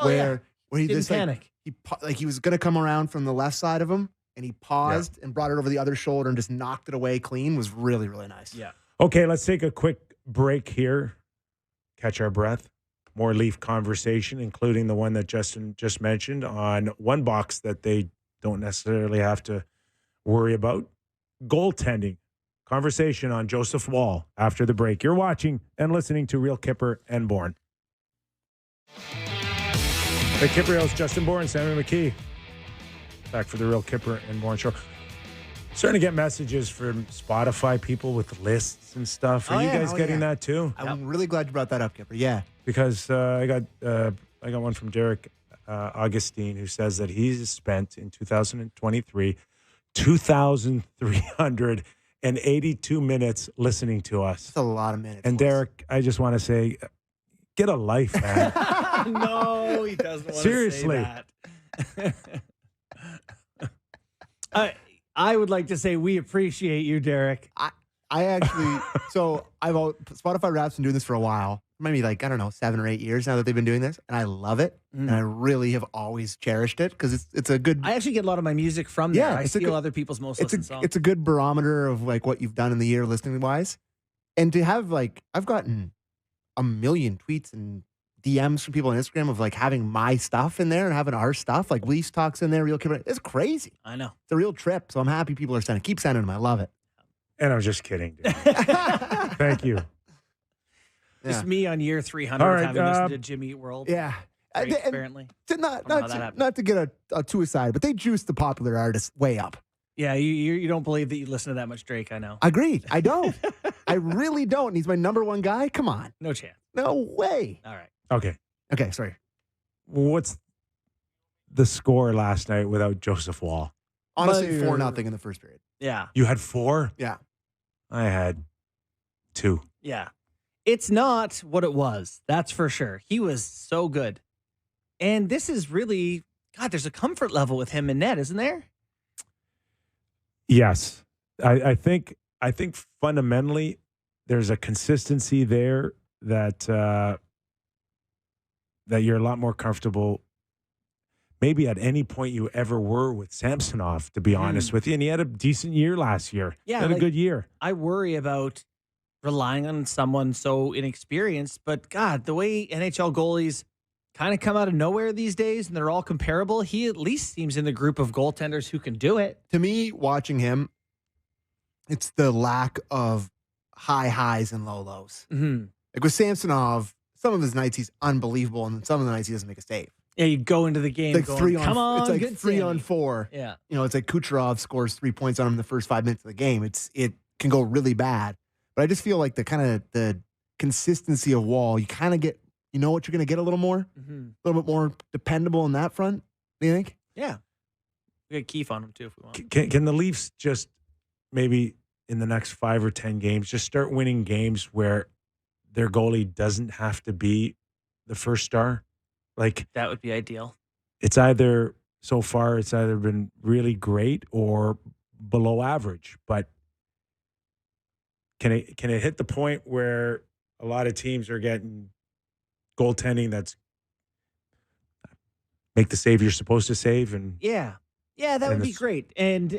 where he didn't just panic. He was going to come around from the left side of him, and he paused and brought it over the other shoulder and just knocked it away clean. Was really, really nice. Yeah. Okay, let's take a quick break here. Catch our breath. More Leaf conversation, including the one that Justin just mentioned on one box that they don't necessarily have to worry about. Goaltending. Conversation on Joseph Woll after the break. You're watching and listening to Real Kyper and Bourne. The Kypreos, Justin Bourne, Sam McKee. Back for the Real Kyper and Bourne show. Starting to get messages from Spotify people with lists and stuff. Are you guys getting that too? I'm really glad you brought that up, Kyper. Yeah. Because I got one from Derek Augustine, who says that he's spent in 2023 2,382 minutes listening to us. That's a lot of minutes. And Derek, I just want to say, get a life, man. No, he doesn't want Seriously. to say that. I would like to say we appreciate you, Derek. I actually, Spotify Rap's been doing this for a while. Maybe 7 or 8 years now that they've been doing this. And I love it. And I really have always cherished it because it's a good. I actually get a lot of my music from there. Yeah, I steal other people's most listened songs. It's a good barometer of what you've done in the year listening wise. And to have I've gotten a million tweets and DMs from people on Instagram of having my stuff in there and having our stuff, Leafs Talks in there, Real Kyper. It's crazy. I know. It's a real trip. So I'm happy people are sending. Keep sending them. I love it. And I'm just kidding, dude. Thank you. It's me on year 300 having listened to Jimmy Eat World. Yeah. Great, apparently. Not to get too aside, but they juiced the popular artists way up. Yeah, you don't believe that you listen to that much Drake, I know. Agreed. I don't. I really don't. He's my number one guy. Come on. No chance. No way. All right. Okay, sorry. What's the score last night without Joseph Woll? Honestly, 4-0 in the first period. Yeah. You had 4? Yeah. I had 2. Yeah. It's not what it was. That's for sure. He was so good. And this is really, God, there's a comfort level with him in net, isn't there? Yes. I think fundamentally there's a consistency there that you're a lot more comfortable maybe at any point you ever were with Samsonov, to be honest with you. And he had a decent year last year. Yeah, he had a good year. I worry about relying on someone so inexperienced, but God, the way NHL goalies kind of come out of nowhere these days and they're all comparable, he at least seems in the group of goaltenders who can do it. To me, watching him, it's the lack of high highs and low lows. Mm-hmm. Like with Samsonov, some of his nights he's unbelievable, and some of the nights he doesn't make a save. Yeah, you go into the game It's like going, three on. come on, it's like good 3 Sammy. on 4. Yeah. You know, it's like Kucherov scores 3 points on him in the first 5 minutes of the game. It can go really bad. But I just feel like the consistency of Wall, you kind of get, you know what you're going to get a little more, Mm-hmm. a little bit more dependable in that front. Do you think? Yeah. We got Keefe on him too if we want. Can the Leafs just maybe in the next 5 or 10 games just start winning games where their goalie doesn't have to be the first star? Like, That would be ideal. it's either been really great or below average. But can it hit the point where a lot of teams are getting goaltending that's make the save you're supposed to save? And Yeah. Yeah, that And would be it's- great. And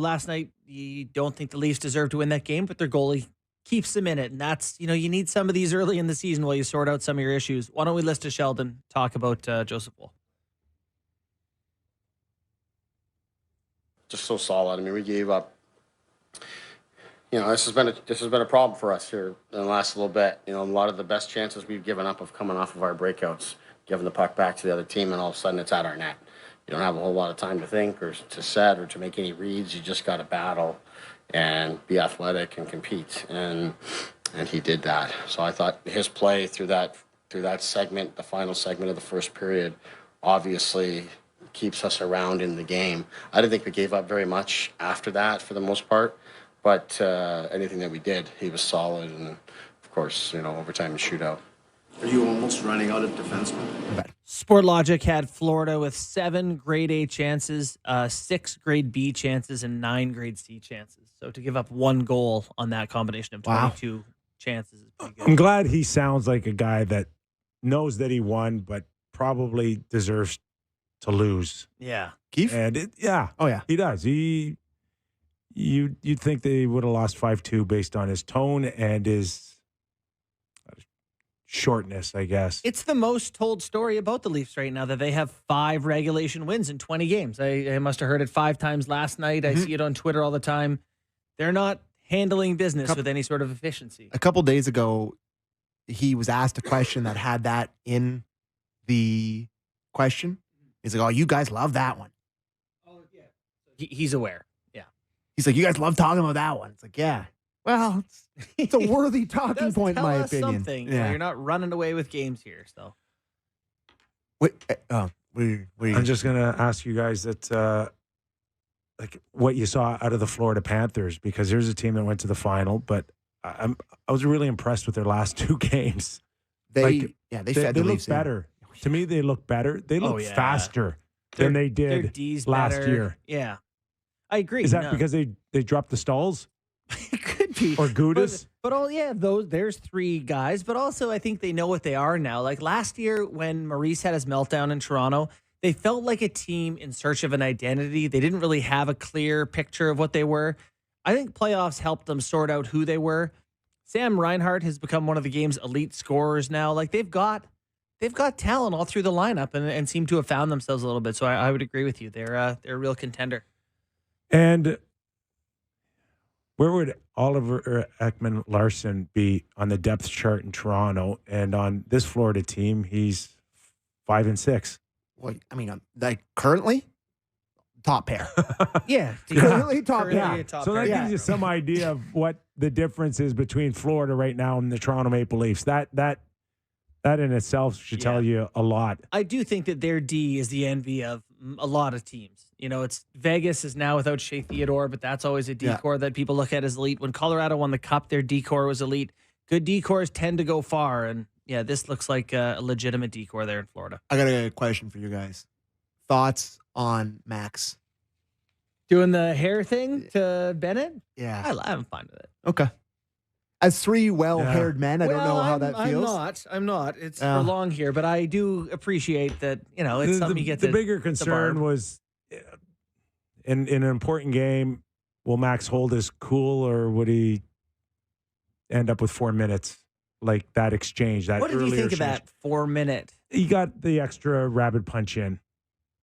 last night you don't think the Leafs deserve to win that game, but their goalie keeps them in it. And that's, you need some of these early in the season while you sort out some of your issues. Why don't we listen to Sheldon talk about Joseph Woll? Just so solid. I mean, we gave up. This has been a problem for us here in the last little bit. A lot of the best chances we've given up have coming off of our breakouts, giving the puck back to the other team, and all of a sudden it's at our net. You don't have a whole lot of time to think or to set or to make any reads. You just got to battle and be athletic and compete, and he did that. So I thought his play through that segment, the final segment of the first period, obviously keeps us around in the game. I didn't think we gave up very much after that for the most part, but anything that we did, he was solid, and of course, overtime and shootout. Are you almost running out of defensemen? Sportlogic had Florida with 7 grade A chances, 6 grade B chances, and 9 grade C chances. So to give up 1 goal on that combination of 22 chances is pretty good. I'm glad he sounds like a guy that knows that he won, but probably deserves to lose. Yeah. Keefe? And Oh, yeah. he does. You'd think they would have lost 5-2 based on his tone and his shortness, I guess. It's the most told story about the Leafs right now that they have 5 regulation wins in 20 games. I must have heard it 5 times last night. I see it on Twitter all the time. They're not handling business with any sort of efficiency. A couple days ago, he was asked a question that had that in the question. He's like, "Oh, you guys love that one." Oh, yeah. He's aware. Yeah. He's like, "You guys love talking about that one." It's like, yeah. Well, it's a worthy talking Does point, in tell my us opinion. something. Yeah. You're not running away with games here. So Wait, I'm just going to ask you guys that, like, what you saw out of the Florida Panthers, because here's a team that went to the final, but I was really impressed with their last 2 games. they They fed the look Leafs in. better. To me, they look better. They look yeah. faster than they their did D's last better. year. Yeah. I agree. Is that No. because they dropped the stalls? It could be. Or Gudis? But there's 3 guys, but also I think they know what they are now. Like last year when Maurice had his meltdown in Toronto, they felt like a team in search of an identity. They didn't really have a clear picture of what they were. I think playoffs helped them sort out who they were. Sam Reinhart has become one of the game's elite scorers now. Like they've got talent all through the lineup and seem to have found themselves a little bit. So I would agree with you. They're a real contender. And where would Oliver Ekman-Larsson be on the depth chart in Toronto? And on this Florida team, he's 5 and 6. Well, I mean, like currently, top pair. Yeah. Currently top Currently pair. a top So that pair. gives you some idea of what the difference is between Florida right now and the Toronto Maple Leafs. That in itself should tell you a lot. I do think that their D is the envy of a lot of teams. It's Vegas is now without Shea Theodore, but that's always a decor that people look at as elite. When Colorado won the Cup, their decor was elite. Good decors tend to go far, and this looks like a legitimate decor there in Florida. I got a question for you guys. Thoughts on Max? Doing the hair thing to Bennett? Yeah. I'm fine with it. Okay. As three well-haired men, I don't know how that feels. I'm not. It's for long here, but I do appreciate that, it's something you get the bigger concern was in an important game, will Max hold his cool or would he end up with 4 minutes? Like that exchange, that What did you think of that 4 minute? He got the extra rabbit punch in.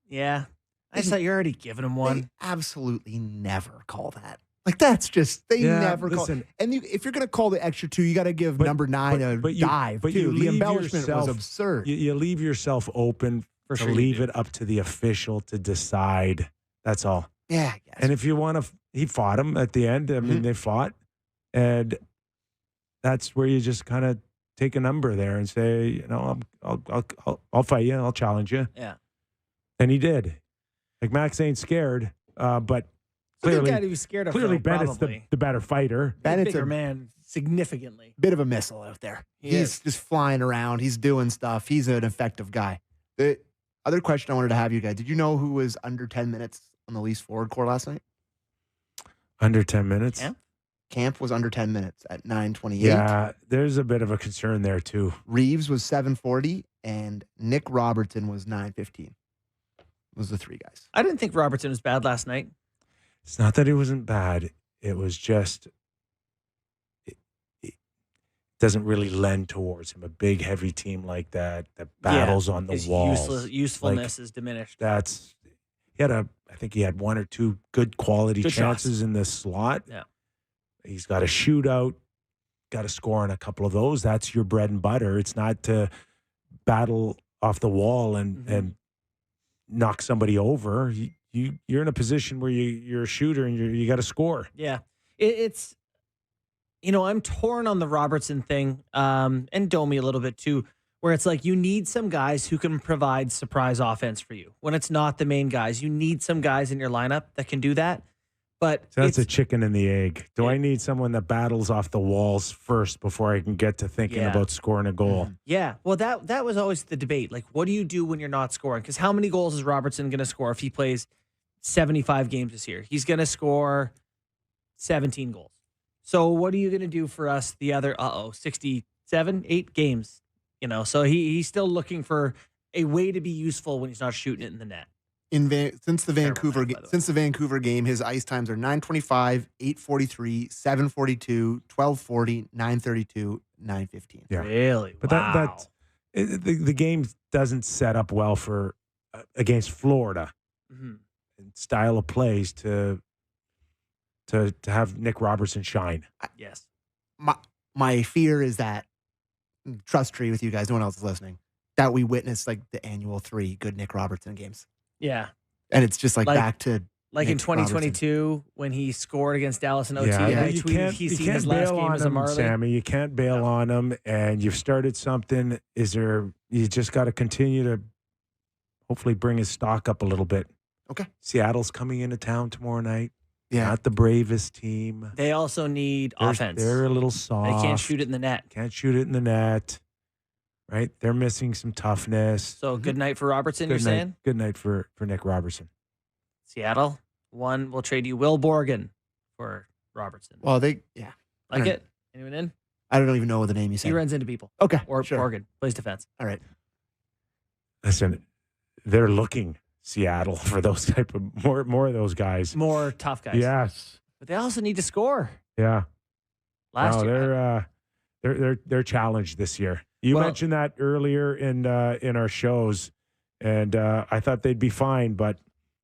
Yeah. I just thought you're already giving him one. They absolutely never call that. Like, that's just, they never call it. And if you're going to call the extra 2, you got to give number 9 a dive, too. The embellishment was absurd. You leave yourself open to leave it up to the official to decide. That's all. Yeah, I guess. And if you want to, he fought him at the end. I mean, they fought. And that's where you just kind of take a number there and say, I'll fight you. I'll challenge you. Yeah. And he did. Like, Max ain't scared, but clearly, guy to be scared of. Clearly, Bennett's the better fighter. Bennett's a bigger man, significantly. Bit of a missile out there. He's just flying around. He's doing stuff. He's an effective guy. The other question I wanted to have you guys: did you know who was under 10 minutes on the Leafs forward core last night? Under 10 minutes. Camp was under 10 minutes at 9:28. Yeah, there's a bit of a concern there too. Reeves was 7:40, and Nick Robertson was 9:15. Was the 3 guys. I didn't think Robertson was bad last night. It's not that he wasn't bad. It was just it doesn't really lend towards him. A big, heavy team like that battles on the walls. Usefulness is diminished. I think he had 1 or 2 good quality chances in the slot. Yeah. He's got a shootout, got to score on a couple of those. That's your bread and butter. It's not to battle off the wall and knock somebody over. You're in a position where you're a shooter and you got to score. Yeah. It's, I'm torn on the Robertson thing and Domi a little bit too, where it's like you need some guys who can provide surprise offense for you. When it's not the main guys, you need some guys in your lineup that can do that. But so that's a chicken and the egg. Do I need someone that battles off the walls first before I can get to thinking about scoring a goal? Yeah. Well, that was always the debate. Like, what do you do when you're not scoring? Because how many goals is Robertson going to score if he plays 75 games this year? He's going to score 17 goals. So what are you going to do for us the other, 67, 8 games? So he's still looking for a way to be useful when he's not shooting it in the net. Since the Vancouver game, his ice times are 9:25, 8:43, 7:42, 12:40, 9:32, 9:15. Yeah, really. But wow. The game doesn't set up well for against Florida. And style of plays to have Nick Robertson shine. Yes. My fear is that, trust tree with you guys, no one else is listening, that we witness like the annual 3 good Nick Robertson games. Yeah. And it's just like back to like Nick in 2022 Robertson. when he scored against Dallas in OT. Yeah, I tweeted he's seen his last game as a Marley. Sammy, you can't bail on him, and you've started something. You just got to continue to hopefully bring his stock up a little bit. Okay. Seattle's coming into town tomorrow night. Yeah. Not the bravest team. They also need offense. They're a little soft. They can't shoot it in the net. Right? They're missing some toughness. So good night for Robertson, you're saying? Good night for Nick Robertson. Seattle, we'll trade you Will Borgen for Robertson. Well, Like it? Anyone in? I don't even know the name you said. He runs into people. Okay. Or sure. Borgen, plays defense. All right. Listen, they're looking, Seattle, for those type of more of those guys. More tough guys. Yes. But they also need to score. Yeah. Last year. They're challenged this year. You mentioned that earlier in our shows, and I thought they'd be fine, but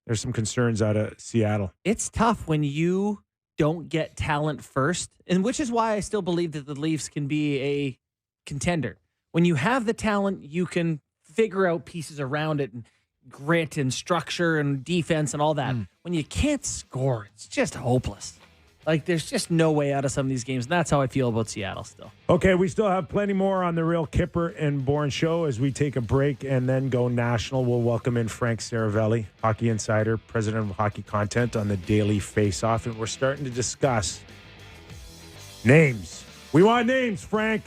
there's some concerns out of Seattle. It's tough when you don't get talent first, and which is why I still believe that the Leafs can be a contender. When you have the talent, you can figure out pieces around it and grit and structure and defense and all that. When you can't score, it's just hopeless. Like, there's just no way out of some of these games. And that's how I feel about Seattle still. Okay, we still have plenty more on the Real Kyper and Bourne show as we take a break and then go national. We'll welcome in Frank Seravalli, hockey insider, president of hockey content on the Daily Face-Off. And we're starting to discuss names. We want names, Frank.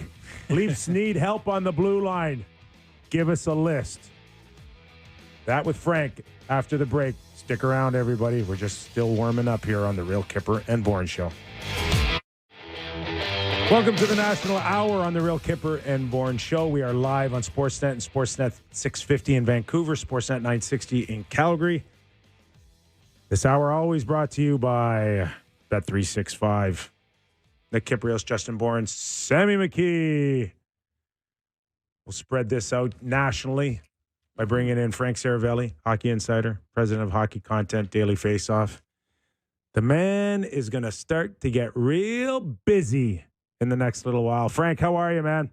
Leafs need help on the blue line. Give us a list. That with Frank after the break. Stick around, everybody. We're just still warming up here on the Real Kyper and Bourne show. Welcome to the National Hour on the Real Kyper and Bourne Show. We are live on Sportsnet and Sportsnet 650 in Vancouver, Sportsnet 960 in Calgary. This hour always brought to you by Bet365. Nick Kypreos, Justin Bourne, Sammy McKee. We'll spread this out nationally by bringing in Frank Seravalli, hockey insider, president of Hockey Content Daily Faceoff. The man is going to start to get real busy in the next little while. Frank, how are you, man?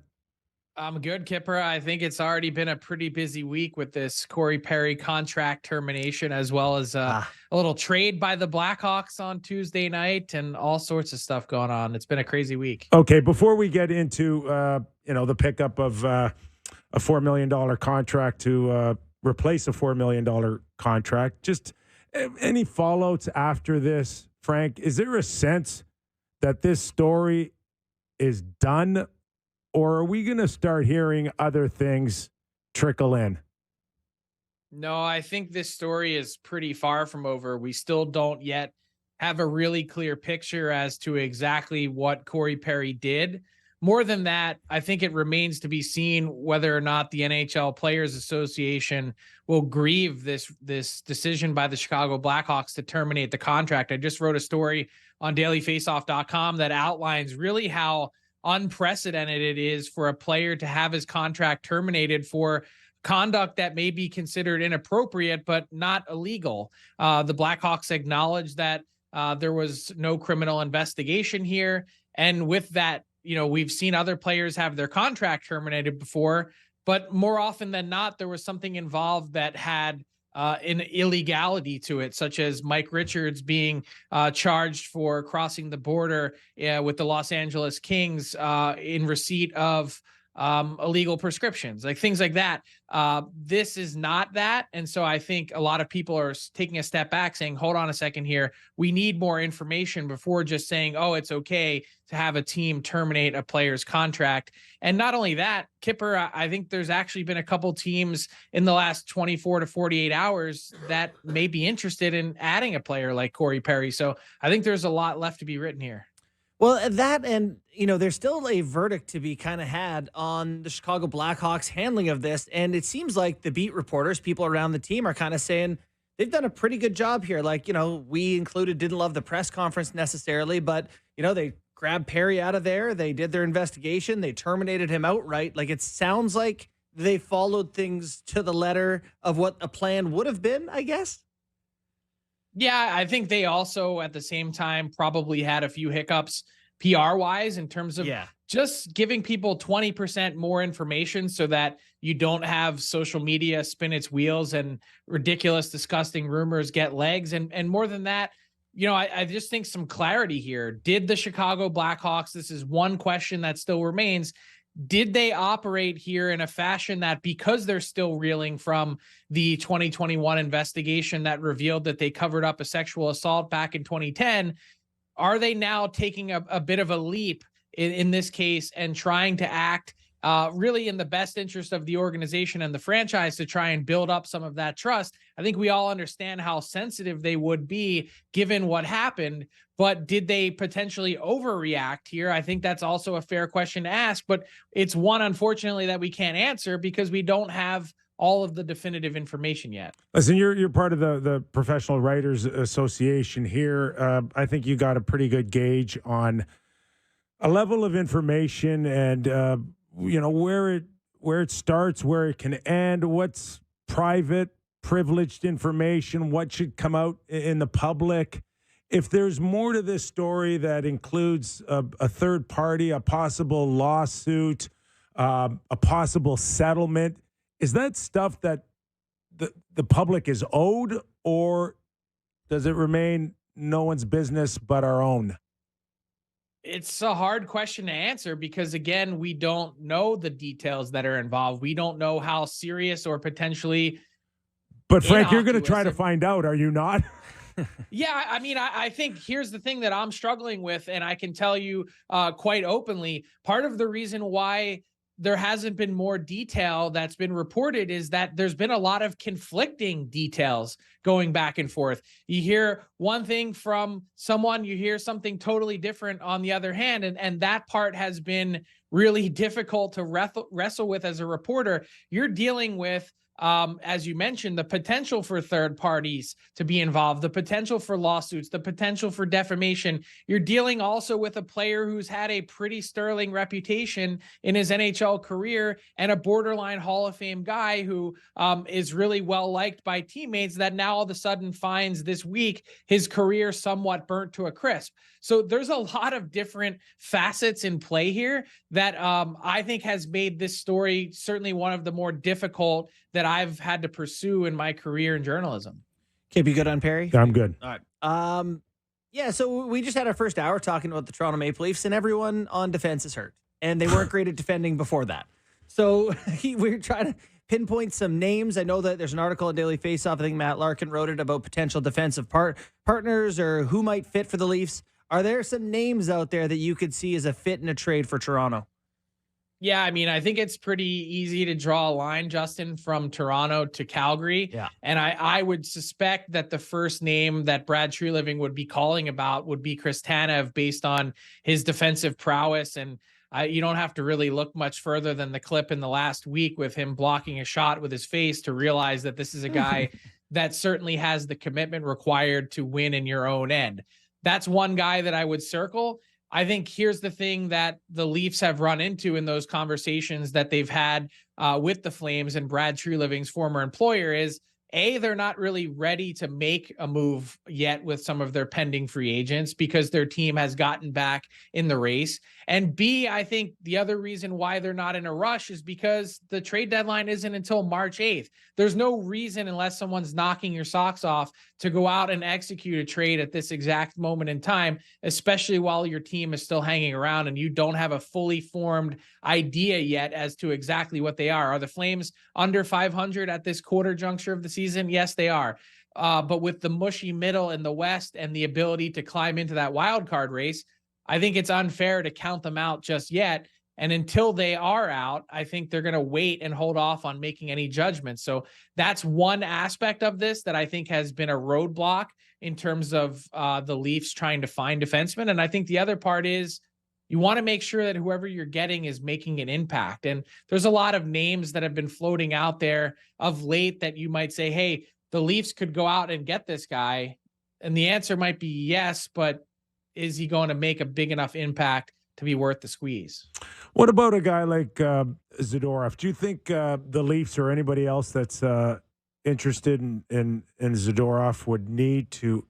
I'm good, Kyper. I think it's already been a pretty busy week with this Corey Perry contract termination, as well as a little trade by the Blackhawks on Tuesday night and all sorts of stuff going on. It's been a crazy week. Okay, before we get into the pickup of a $4 million contract to replace a $4 million contract, just any fallouts after this, Frank? Is there a sense that this story is done, or are we going to start hearing other things trickle in? No, I think this story is pretty far from over. We still don't yet have a really clear picture as to exactly what Corey Perry did. More than that, I think it remains to be seen whether or not the NHL Players Association will grieve this decision by the Chicago Blackhawks to terminate the contract. I just wrote a story on dailyfaceoff.com that outlines really how unprecedented it is for a player to have his contract terminated for conduct that may be considered inappropriate but not illegal. The Blackhawks acknowledged that there was no criminal investigation here, and with that, we've seen other players have their contract terminated before, but more often than not, there was something involved that had an illegality to it, such as Mike Richards being charged for crossing the border with the Los Angeles Kings in receipt of illegal prescriptions, like things like that. This is not that. And so I think a lot of people are taking a step back saying, hold on a second here. We need more information before just saying, oh, it's okay to have a team terminate a player's contract. And not only that, Kyper, I think there's actually been a couple teams in the last 24 to 48 hours that may be interested in adding a player like Corey Perry. So I think there's a lot left to be written here. Well, that and, there's still a verdict to be kind of had on the Chicago Blackhawks handling of this. And it seems like the beat reporters, people around the team, are kind of saying they've done a pretty good job here. Like, we included didn't love the press conference necessarily, but, they grabbed Perry out of there. They did their investigation. They terminated him outright. Like, it sounds like they followed things to the letter of what a plan would have been, I guess. Yeah, I think they also at the same time probably had a few hiccups PR wise in terms of just giving people 20% more information so that you don't have social media spin its wheels and ridiculous, disgusting rumors get legs. And more than that, I just think some clarity here. Did the Chicago Blackhawks, this is one question that still remains, did they operate here in a fashion that, because they're still reeling from the 2021 investigation that revealed that they covered up a sexual assault back in 2010, are they now taking a bit of a leap in this case and trying to act really in the best interest of the organization and the franchise to try and build up some of that trust? I think we all understand how sensitive they would be given what happened, but did they potentially overreact here? I think that's also a fair question to ask, but it's one, unfortunately, that we can't answer because we don't have all of the definitive information yet. Listen, you're part of the Professional Writers Association here. I think you got a pretty good gauge on a level of information and where it starts, where it can end, what's private, privileged information, what should come out in the public. If there's more to this story that includes a third party, a possible lawsuit, a possible settlement, is that stuff that the public is owed, or does it remain no one's business but our own? It's a hard question to answer because, again, we don't know the details that are involved. We don't know how serious or potentially. But Frank, you're going to try to find out, are you not? Yeah, I mean, I think here's the thing that I'm struggling with, and I can tell you quite openly, part of the reason why there hasn't been more detail that's been reported is that there's been a lot of conflicting details going back and forth. You hear one thing from someone, you hear something totally different on the other hand. And that part has been really difficult to wrestle with as a reporter. You're dealing with, as you mentioned, the potential for third parties to be involved, the potential for lawsuits, the potential for defamation. You're dealing also with a player who's had a pretty sterling reputation in his NHL career and a borderline Hall of Fame guy who is really well liked by teammates that now all of a sudden finds this week his career somewhat burnt to a crisp. So there's a lot of different facets in play here that I think has made this story certainly one of the more difficult that I've had to pursue in my career in journalism. KP, good on Perry? I'm good. All right. Yeah, so we just had our first hour talking about the Toronto Maple Leafs, and everyone on defense is hurt. And they weren't great at defending before that. So we're trying to pinpoint some names. I know that there's an article on Daily Faceoff. I think Matt Larkin wrote it about potential defensive partners or who might fit for the Leafs. Are there some names out there that you could see as a fit in a trade for Toronto? Yeah, I mean, I think it's pretty easy to draw a line, Justin, from Toronto to Calgary. Yeah. And I would suspect that the first name that Brad Treliving would be calling about would be Chris Tanev based on his defensive prowess. And you don't have to really look much further than the clip in the last week with him blocking a shot with his face to realize that this is a guy that certainly has the commitment required to win in your own end. That's one guy that I would circle. I think here's the thing that the Leafs have run into in those conversations that they've had with the Flames and Brad Treliving's former employer is, A, they're not really ready to make a move yet with some of their pending free agents because their team has gotten back in the race. And B, I think the other reason why they're not in a rush is because the trade deadline isn't until March 8th. There's no reason, unless someone's knocking your socks off, to go out and execute a trade at this exact moment in time, especially while your team is still hanging around and you don't have a fully formed idea yet as to exactly what they are. Are the Flames under 500 at this quarter juncture of the season? Yes, they are. But with the mushy middle in the West and the ability to climb into that wild card race, I think it's unfair to count them out just yet. And until they are out, I think they're going to wait and hold off on making any judgments. So that's one aspect of this that I think has been a roadblock in terms of the Leafs trying to find defensemen. And I think the other part is you want to make sure that whoever you're getting is making an impact. And there's a lot of names that have been floating out there of late that you might say, hey, the Leafs could go out and get this guy. And the answer might be yes, but is he going to make a big enough impact to be worth the squeeze? What about a guy like Zadorov? Do you think the Leafs or anybody else that's interested in Zadorov would need to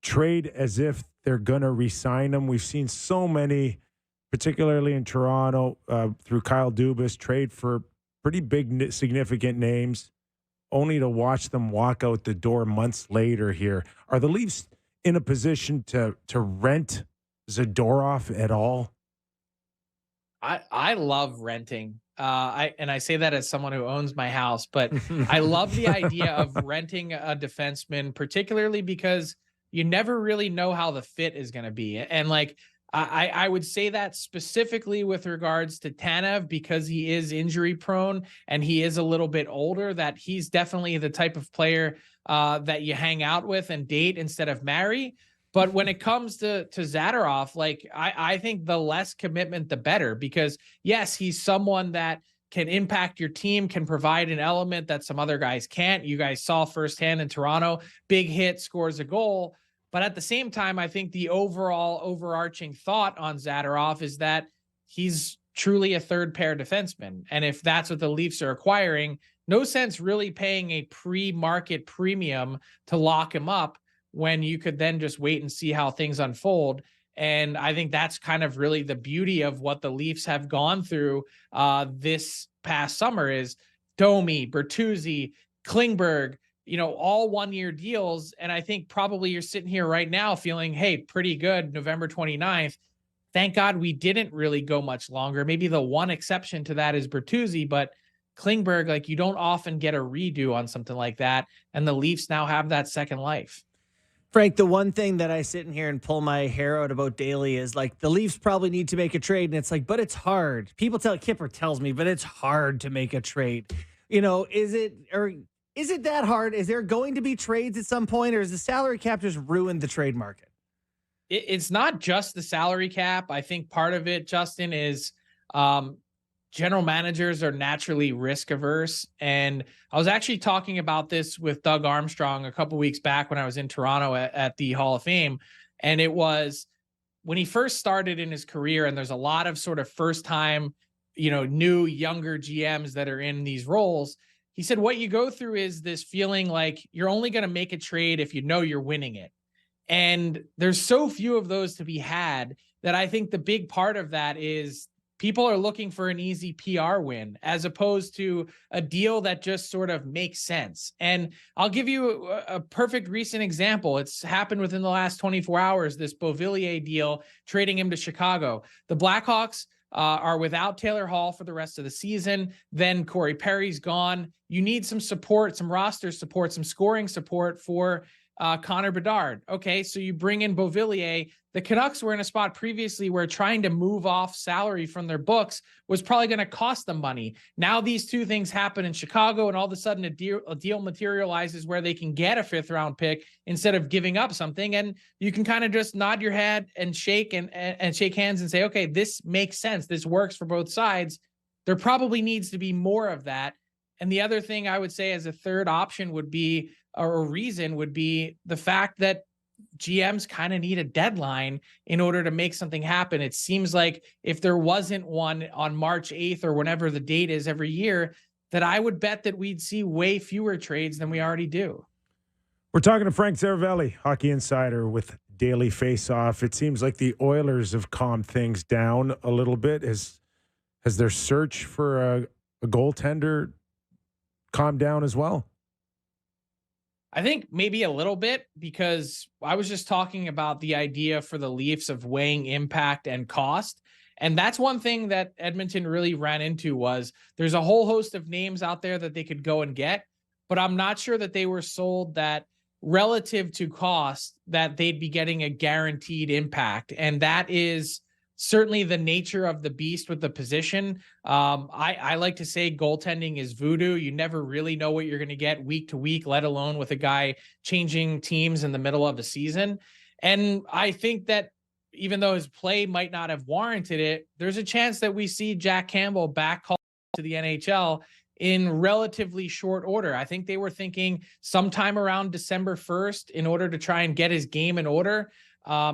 trade as if they're going to re-sign him? We've seen so many, particularly in Toronto, through Kyle Dubas, trade for pretty big, significant names, only to watch them walk out the door months later here. Are the Leafs in a position to rent Zadorov at all? I love renting. I say that as someone who owns my house, but I love the idea of renting a defenseman, particularly because you never really know how the fit is going to be. And like, I would say that specifically with regards to Tanev, because he is injury prone and he is a little bit older, that he's definitely the type of player that you hang out with and date instead of marry. But when it comes to Zadorov, like I think the less commitment, the better, because yes, he's someone that can impact your team, can provide an element that some other guys can't. You guys saw firsthand in Toronto, big hit, scores a goal. But at the same time, I think the overall overarching thought on Zadorov is that he's truly a third pair defenseman. And if that's what the Leafs are acquiring, no sense really paying a pre-market premium to lock him up when you could then just wait and see how things unfold. And I think that's kind of really the beauty of what the Leafs have gone through this past summer is Domi, Bertuzzi, Klingberg, all 1-year deals. And I think probably you're sitting here right now feeling, hey, pretty good, November 29th. Thank God we didn't really go much longer. Maybe the one exception to that is Bertuzzi, but Klingberg, like you don't often get a redo on something like that. And the Leafs now have that second life. Frank, the one thing that I sit in here and pull my hair out about daily is like the Leafs probably need to make a trade. And it's like, but it's hard. Kipper tells me, but it's hard to make a trade. Is it that hard? Is there going to be trades at some point, or is the salary cap just ruined the trade market? It's not just the salary cap. I think part of it, Justin, is general managers are naturally risk averse. And I was actually talking about this with Doug Armstrong a couple weeks back when I was in Toronto at the Hall of Fame. And it was when he first started in his career, and there's a lot of sort of first time, new younger GMs that are in these roles. He said, what you go through is this feeling like you're only going to make a trade if you know you're winning it. And there's so few of those to be had that I think the big part of that is people are looking for an easy PR win as opposed to a deal that just sort of makes sense. And I'll give you a perfect recent example. It's happened within the last 24 hours, this Beauvillier deal, trading him to Chicago. The Blackhawks are without Taylor Hall for the rest of the season. Then Corey Perry's gone. You need some support, some roster support, some scoring support for Connor Bedard. Okay, so you bring in Beauvillier. The Canucks were in a spot previously where trying to move off salary from their books was probably going to cost them money. Now these two things happen in Chicago, and all of a sudden a deal materializes where they can get a 5th round pick instead of giving up something. And you can kind of just nod your head and shake and shake hands and say, okay, this makes sense. This works for both sides. There probably needs to be more of that. And the other thing I would say as a third option would be, or a reason would be the fact that GMs kind of need a deadline in order to make something happen. It seems like if there wasn't one on March 8th or whenever the date is every year, that I would bet that we'd see way fewer trades than we already do. We're talking to Frank Seravalli, hockey insider with Daily Face-Off. It seems like the Oilers have calmed things down a little bit. Has their search for a goaltender calmed down as well? I think maybe a little bit, because I was just talking about the idea for the Leafs of weighing impact and cost. And that's one thing that Edmonton really ran into was there's a whole host of names out there that they could go and get, but I'm not sure that they were sold that relative to cost that they'd be getting a guaranteed impact. And that is certainly the nature of the beast with the position. I like to say goaltending is voodoo. You never really know what you're going to get week to week, let alone with a guy changing teams in the middle of a season. And I think that even though his play might not have warranted it, there's a chance that we see Jack Campbell back called to the NHL in relatively short order. I think they were thinking sometime around December 1st in order to try and get his game in order.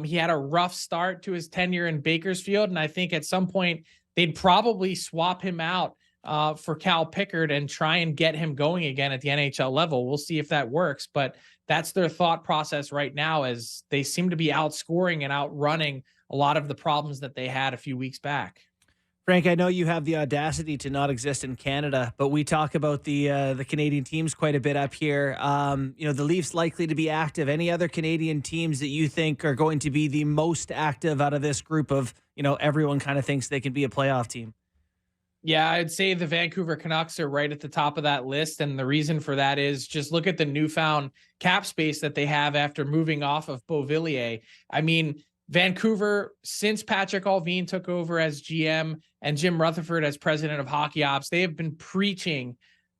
He had a rough start to his tenure in Bakersfield, and I think at some point they'd probably swap him out for Cal Pickard and try and get him going again at the NHL level. We'll see if that works, but that's their thought process right now, as they seem to be outscoring and outrunning a lot of the problems that they had a few weeks back. Frank, I know you have the audacity to not exist in Canada, but we talk about the Canadian teams quite a bit up here. The Leafs likely to be active. Any other Canadian teams that you think are going to be the most active out of this group of, everyone kind of thinks they can be a playoff team? Yeah, I'd say the Vancouver Canucks are right at the top of that list. And the reason for that is just look at the newfound cap space that they have after moving off of Beauvillier. I mean, Vancouver, since Patrick Allvin took over as GM and Jim Rutherford as president of hockey ops, they have been preaching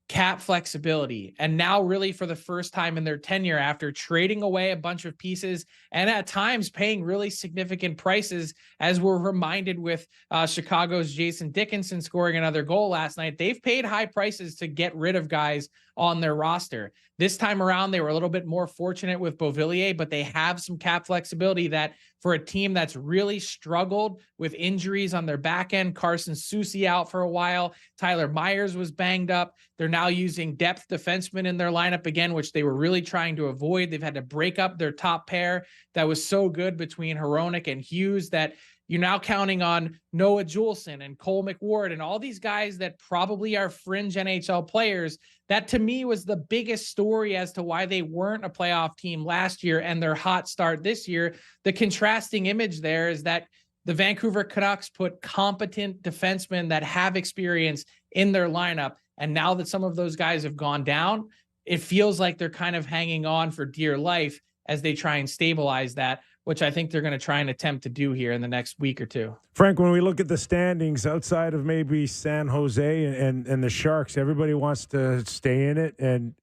cap flexibility. And now really for the first time in their tenure, after trading away a bunch of pieces and at times paying really significant prices, as we're reminded with Chicago's Jason Dickinson scoring another goal last night, they've paid high prices to get rid of guys on their roster. This time around, they were a little bit more fortunate with Beauvillier, but they have some cap flexibility that for a team that's really struggled with injuries on their back end, Carson Soucy out for a while, Tyler Myers was banged up. They're now using depth defensemen in their lineup again, which they were really trying to avoid. They've had to break up their top pair that was so good between Hronek and Hughes that you're now counting on Noah Juleson and Cole McWard and all these guys that probably are fringe NHL players. That to me was the biggest story as to why they weren't a playoff team last year and their hot start this year. The contrasting image there is that the Vancouver Canucks put competent defensemen that have experience in their lineup. And now that some of those guys have gone down, it feels like they're kind of hanging on for dear life. as they try and stabilize that, which I think they're going to try and attempt to do here in the next week or two. Frank, when we look at the standings outside of maybe San Jose and the Sharks, everybody wants to stay in it and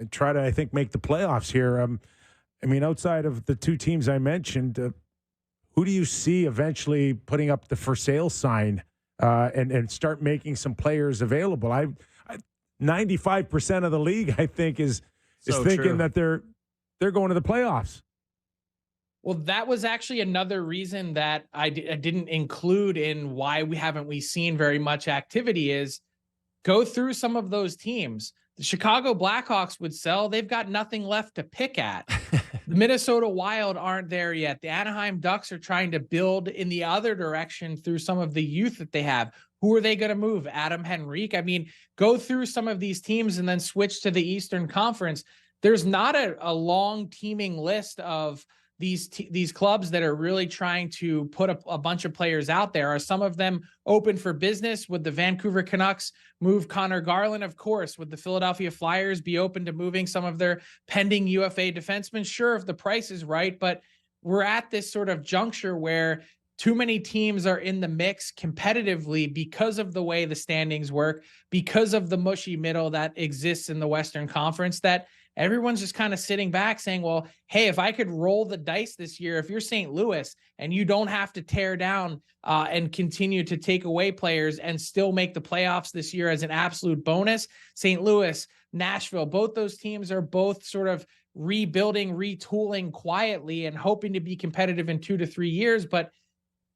try to, I think, make the playoffs here. I mean, outside of the two teams I mentioned, who do you see eventually putting up the for sale sign and start making some players available? 95% of the league, I think, is thinking that they're going to the playoffs. Well, that was actually another reason that I didn't include in why we haven't seen very much activity is go through some of those teams. The Chicago Blackhawks would sell. They've got nothing left to pick at. The Minnesota Wild aren't there yet. The Anaheim Ducks are trying to build in the other direction through some of the youth that they have. Who are they going to move? Adam Henrique? I mean, go through some of these teams and then switch to the Eastern Conference. There's not a long teaming list of these clubs that are really trying to put a bunch of players out there. Are some of them open for business? Would the Vancouver Canucks move Connor Garland? Of course. Would the Philadelphia Flyers be open to moving some of their pending UFA defensemen? Sure, if the price is right, but we're at this sort of juncture where too many teams are in the mix competitively because of the way the standings work, because of the mushy middle that exists in the Western Conference, that everyone's just kind of sitting back saying, well, hey, if I could roll the dice this year, if you're St. Louis and you don't have to tear down and continue to take away players and still make the playoffs this year as an absolute bonus, St. Louis, Nashville, both those teams are both sort of rebuilding, retooling quietly and hoping to be competitive in 2 to 3 years. But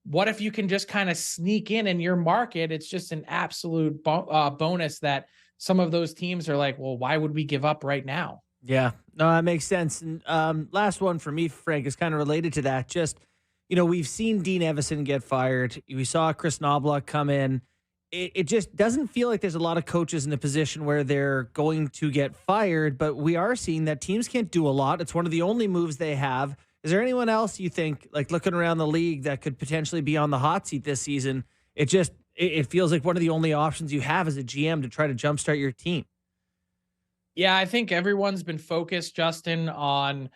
what if you can just kind of sneak in your market? It's just an absolute bonus that some of those teams are like, well, why would we give up right now? Yeah, no, that makes sense. And last one for me, Frank, is kind of related to that. Just, we've seen Dean Evison get fired. We saw Chris Knobloch come in. It just doesn't feel like there's a lot of coaches in a position where they're going to get fired, but we are seeing that teams can't do a lot. It's one of the only moves they have. Is there anyone else you think, like looking around the league, that could potentially be on the hot seat this season? It feels like one of the only options you have as a GM to try to jumpstart your team. Yeah, I think everyone's been focused, Justin, on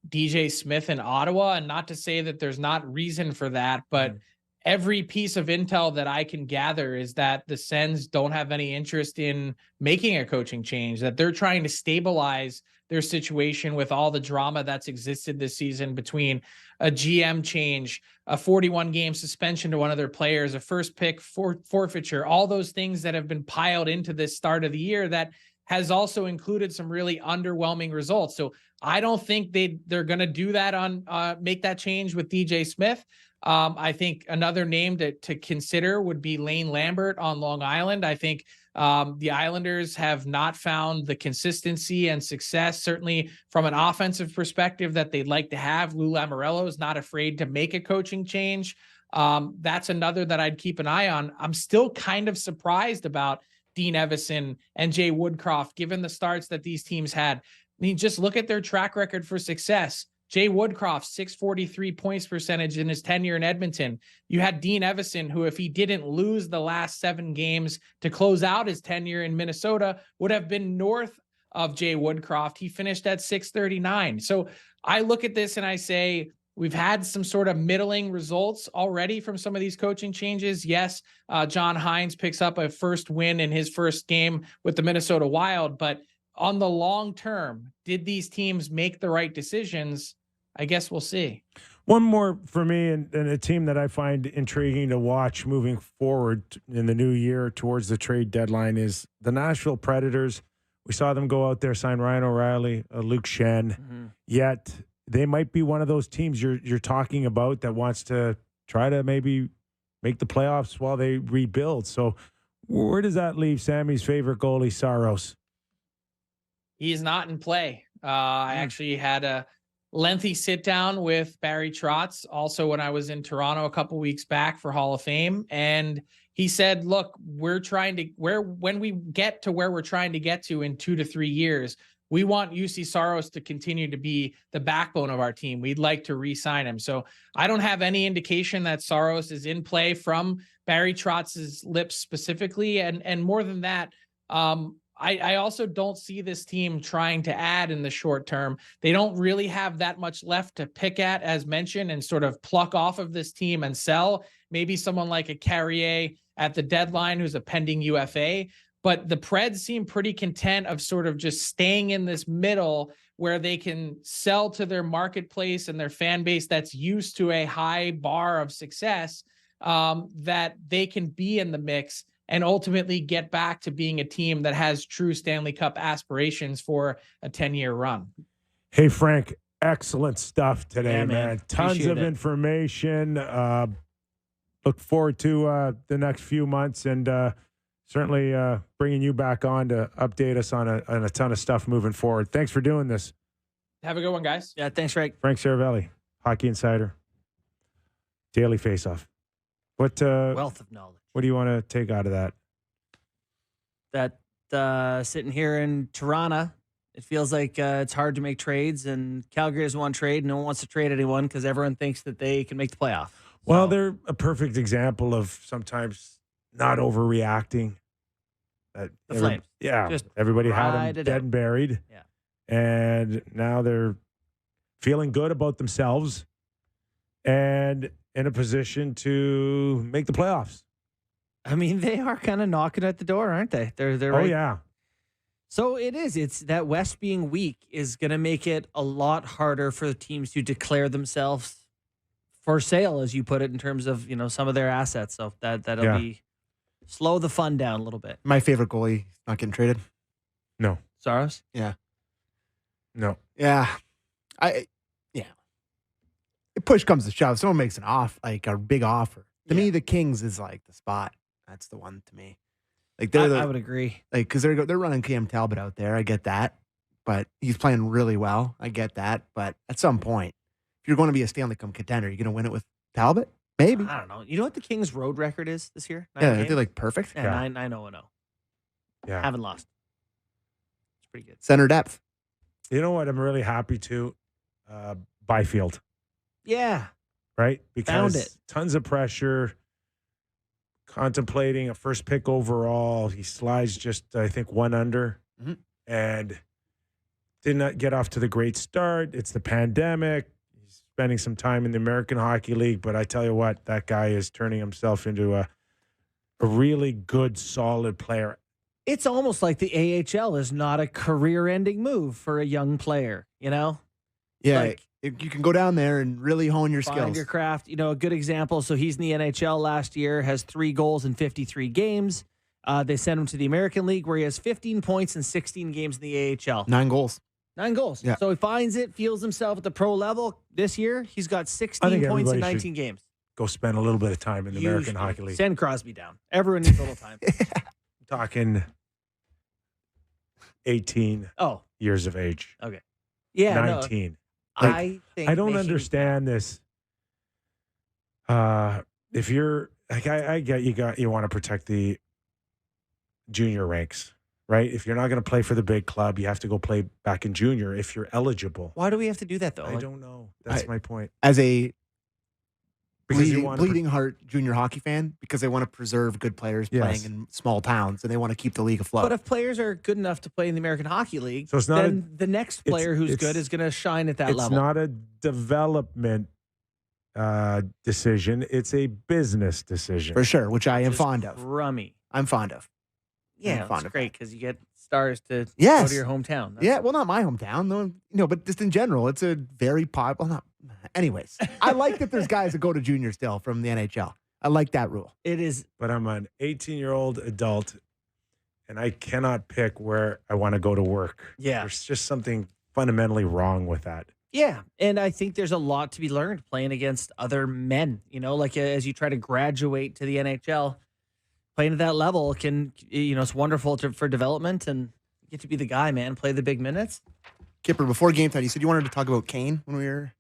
DJ Smith in Ottawa, and not to say that there's not reason for that, but every piece of intel that I can gather is that the Sens don't have any interest in making a coaching change, that they're trying to stabilize their situation with all the drama that's existed this season between a GM change, a 41-game suspension to one of their players, a first pick forfeiture, all those things that have been piled into this start of the year that has also included some really underwhelming results. So I don't think they're going to do that on make that change with DJ Smith. I think another name to consider would be Lane Lambert on Long Island. I think the Islanders have not found the consistency and success, certainly from an offensive perspective, that they'd like to have. Lou Lamoriello is not afraid to make a coaching change. That's another that I'd keep an eye on. I'm still kind of surprised about Dean Evison and Jay Woodcroft, given the starts that these teams had. I mean, just look at their track record for success. Jay Woodcroft, 643 points percentage in his tenure in Edmonton. You had Dean Evison, who, if he didn't lose the last 7 games to close out his tenure in Minnesota, would have been north of Jay Woodcroft. He finished at 639. So I look at this and I say, we've had some sort of middling results already from some of these coaching changes. Yes, John Hines picks up a first win in his first game with the Minnesota Wild, but on the long term, did these teams make the right decisions? I guess we'll see. One more for me, and a team that I find intriguing to watch moving forward in the new year towards the trade deadline is the Nashville Predators. We saw them go out there, sign Ryan O'Reilly, Luke Shen, yet they might be one of those teams you're talking about that wants to try to maybe make the playoffs while they rebuild. So where does that leave Sammy's favorite goalie, Saros? He's not in play. I actually had a lengthy sit down with Barry Trotz also when I was in Toronto a couple weeks back for Hall of Fame. And he said, look, when we get to where we're trying to get to in 2 to 3 years, we want UC Saros to continue to be the backbone of our team. We'd like to re-sign him. So I don't have any indication that Saros is in play from Barry Trotz's lips specifically. And more than that, I also don't see this team trying to add in the short term. They don't really have that much left to pick at, as mentioned, and sort of pluck off of this team and sell. Maybe someone like a Carrier at the deadline who's a pending UFA. But the Preds seem pretty content of sort of just staying in this middle where they can sell to their marketplace and their fan base that's used to a high bar of success, that they can be in the mix and ultimately get back to being a team that has true Stanley Cup aspirations for a 10-year run. Hey, Frank, excellent stuff today, Yeah, man. Tons Appreciate of it. information. Look forward to the next few months, and certainly bringing you back on to update us on a ton of stuff moving forward. Thanks for doing this. Have a good one, guys. Yeah, thanks, Frank. Frank Seravalli, Hockey Insider, Daily Faceoff. What Wealth of knowledge. What do you want to take out of that? That sitting here in Toronto, it feels like it's hard to make trades, and Calgary doesn't want to trade. No one wants to trade anyone because everyone thinks that they can make the playoff. Well, So, they're a perfect example of sometimes not overreacting. The Flames. Yeah, Just everybody had ride them it dead out. and buried. Yeah. And now they're feeling good about themselves and in a position to make the playoffs. I mean, they are kind of knocking at the door, aren't they? They're Oh, right. yeah. So it is. It's that West being weak is going to make it a lot harder for the teams to declare themselves for sale, as you put it, in terms of, some of their assets. So that'll Yeah. be slow the fun down a little bit. My favorite goalie not getting traded. No. Saros? Yeah. No. Yeah. If push comes to shove, someone makes a big offer. To me, the Kings is like the spot. That's the one to me. Like I would agree. because they're running Cam Talbot out there. I get that, but he's playing really well. I get that, but at some point, if you're going to be a Stanley Cup contender, you're going to win it with Talbot, maybe. I don't know. You know what the Kings' road record is this year? Yeah, they're like perfect. Yeah, 9-0-0. Yeah. Haven't lost. It's pretty good. Center depth. You know what I'm really happy to? Byfield, Yeah. right? Because Found it. tons of pressure, contemplating a first pick overall. He slides just, I think, one under and did not get off to the great start. It's the pandemic. He's spending some time in the American Hockey League, but I tell you what, that guy is turning himself into a really good, solid player. It's almost like the AHL is not a career-ending move for a young player, Yeah, Like- you can go down there and really hone your Find skills. your craft. A good example. So he's in the NHL last year, has 3 goals in 53 games. They sent him to the American League where he has 15 points in 16 games in the AHL. 9 goals. 9 goals. Yeah. So he finds it, feels himself at the pro level. This year, he's got 16 think points in everybody 19 games. Go spend a little bit of time in the American You Hockey League. Send Crosby down. Everyone needs a little time. Talking 18 Oh, years of age. okay. Yeah, 19. no, I think I don't they should- understand this. If you're like, I get you want to protect the junior ranks, right? If you're not going to play for the big club, you have to go play back in junior if you're eligible. Why do we have to do that, though? I don't know. That's my point. As a Because you want bleeding heart junior hockey fan, because they want to preserve good players Yes. playing in small towns and they want to keep the league afloat. But if players are good enough to play in the American Hockey League, So it's not then the next player who's it's- good is going to shine at that it's level. not a development decision. It's a business decision. for sure, which I am Just fond of. Crummy. I'm fond of. Yeah, fond it's of great because you get stars to go Yes. to your hometown. That's- Yeah, well, not my hometown, no, but just in general, it's a very popular. Well, not. Anyways, I like that there's guys that go to junior still from the NHL. I like that rule. It is. But I'm an 18-year-old adult, and I cannot pick where I want to go to work. Yeah. There's just something fundamentally wrong with that. Yeah, and I think there's a lot to be learned playing against other men. Like as you try to graduate to the NHL, playing at that level can, it's wonderful for development, and you get to be the guy, man. Play the big minutes. Kipper, before game time, you said you wanted to talk about Kane when we were.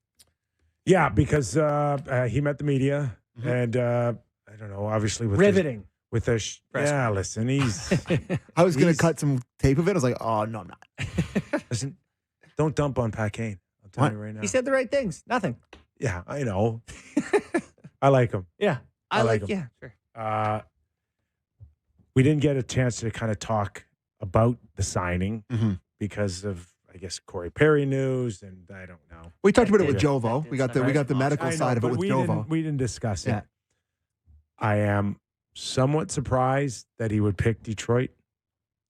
Yeah, because he met the media, and I don't know, obviously with Riveting. yeah, listen, he's I was going He's- to cut some tape of it. I was like, oh, no, I'm not. listen. Don't dump on Pat Kane. I'm telling you right now. He said the right things. Nothing. Yeah, I know. I like him. Yeah, I like like. him. Yeah, sure. We didn't get a chance to kind of talk about the signing because of, I guess, Corey Perry news, and I don't know. We talked about it with Jovo. We got the medical side of it with Jovo. We didn't discuss it. I am somewhat surprised that he would pick Detroit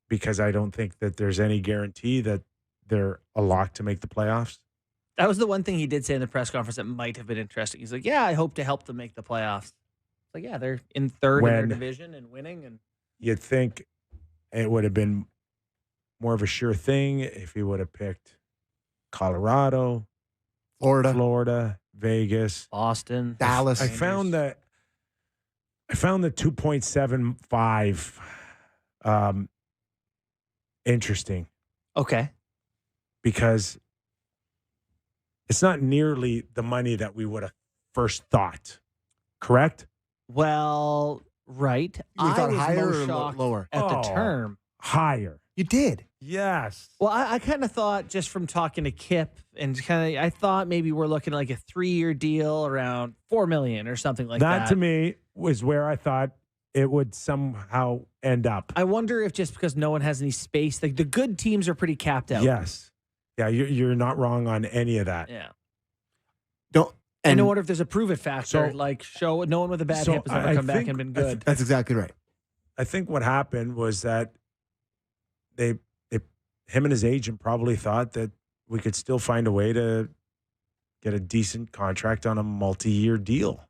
because I don't think that there's any guarantee that they're a lock to make the playoffs. That was the one thing he did say in the press conference that might have been interesting. He's like, yeah, I hope to help them make the playoffs. It's like, yeah, they're in third in their division and winning. And you'd think it would have been more of a sure thing if he would have picked Colorado, Florida, Vegas, Boston, Dallas. I found the 2.75 interesting. Okay. Because it's not nearly the money that we would have first thought. Correct? Well, right. You thought was higher more or shocked lower? at the term. Higher. You did. Yes. Well, I kind of thought just from talking to Kip and I thought maybe we're looking at like a 3-year deal around $4 million or something like that. That to me was where I thought it would somehow end up. I wonder if just because no one has any space, like the good teams are pretty capped out. Yes. Yeah, you're not wrong on any of that. Yeah. And I wonder if there's a prove it factor, like show no one with a bad hip has ever come back and been good. That's exactly right. I think what happened was that him and his agent probably thought that we could still find a way to get a decent contract on a multi-year deal.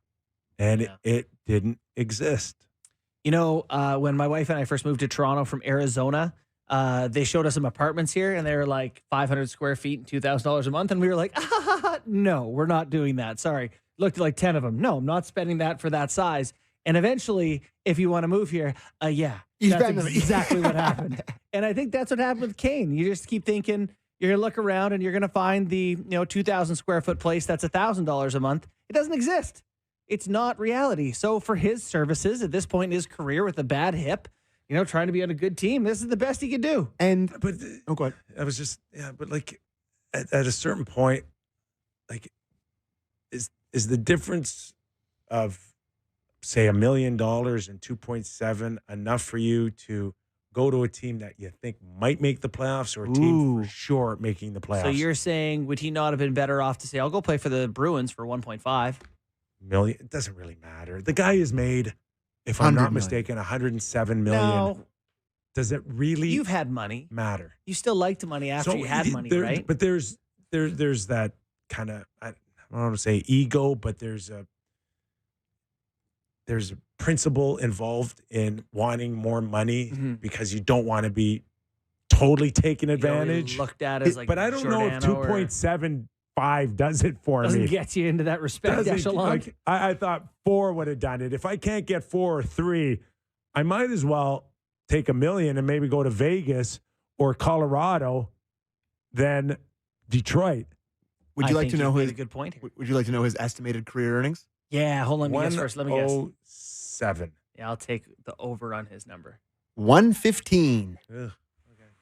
And it didn't exist. You know, when my wife and I first moved to Toronto from Arizona, they showed us some apartments here, and they were like 500 square feet and $2,000 a month. And we were like, no, we're not doing that. Sorry. Looked at like 10 of them. No, I'm not spending that for that size. And eventually, if you want to move here, that's exactly what happened. And I think that's what happened with Kane. You just keep thinking you're going to look around and you're going to find the 2,000 square foot place that's $1,000 a month. It doesn't exist. It's not reality. So for his services at this point in his career with a bad hip, trying to be on a good team, this is the best he could do. Go ahead. I was just, but like at a certain point, like is the difference of say $1 million and 2.7 enough for you to go to a team that you think might make the playoffs or a team for sure making the playoffs? So you're saying, would he not have been better off to say, I'll go play for the Bruins for 1.5 million? It doesn't really matter. The guy is made, if I'm not mistaken, $107 million. No. Does it really? You've had money. Matter. You still liked money after you had money, right? But there's that kind of, I don't want to say ego, but there's a principle involved in wanting more money because you don't want to be totally taken advantage. Looked at as like, but I don't know if 2.75 does it for me. Doesn't get you into that respect echelon. Like, I thought 4 would have done it. If I can't get 4 or 3, I might as well take $1 million and maybe go to Vegas or Colorado than Detroit. Would you like to know his good point here. Would you like to know his estimated career earnings? Yeah, hold on. Let me guess first. Let me guess. 107. Yeah, I'll take the over on his number. 115. Okay.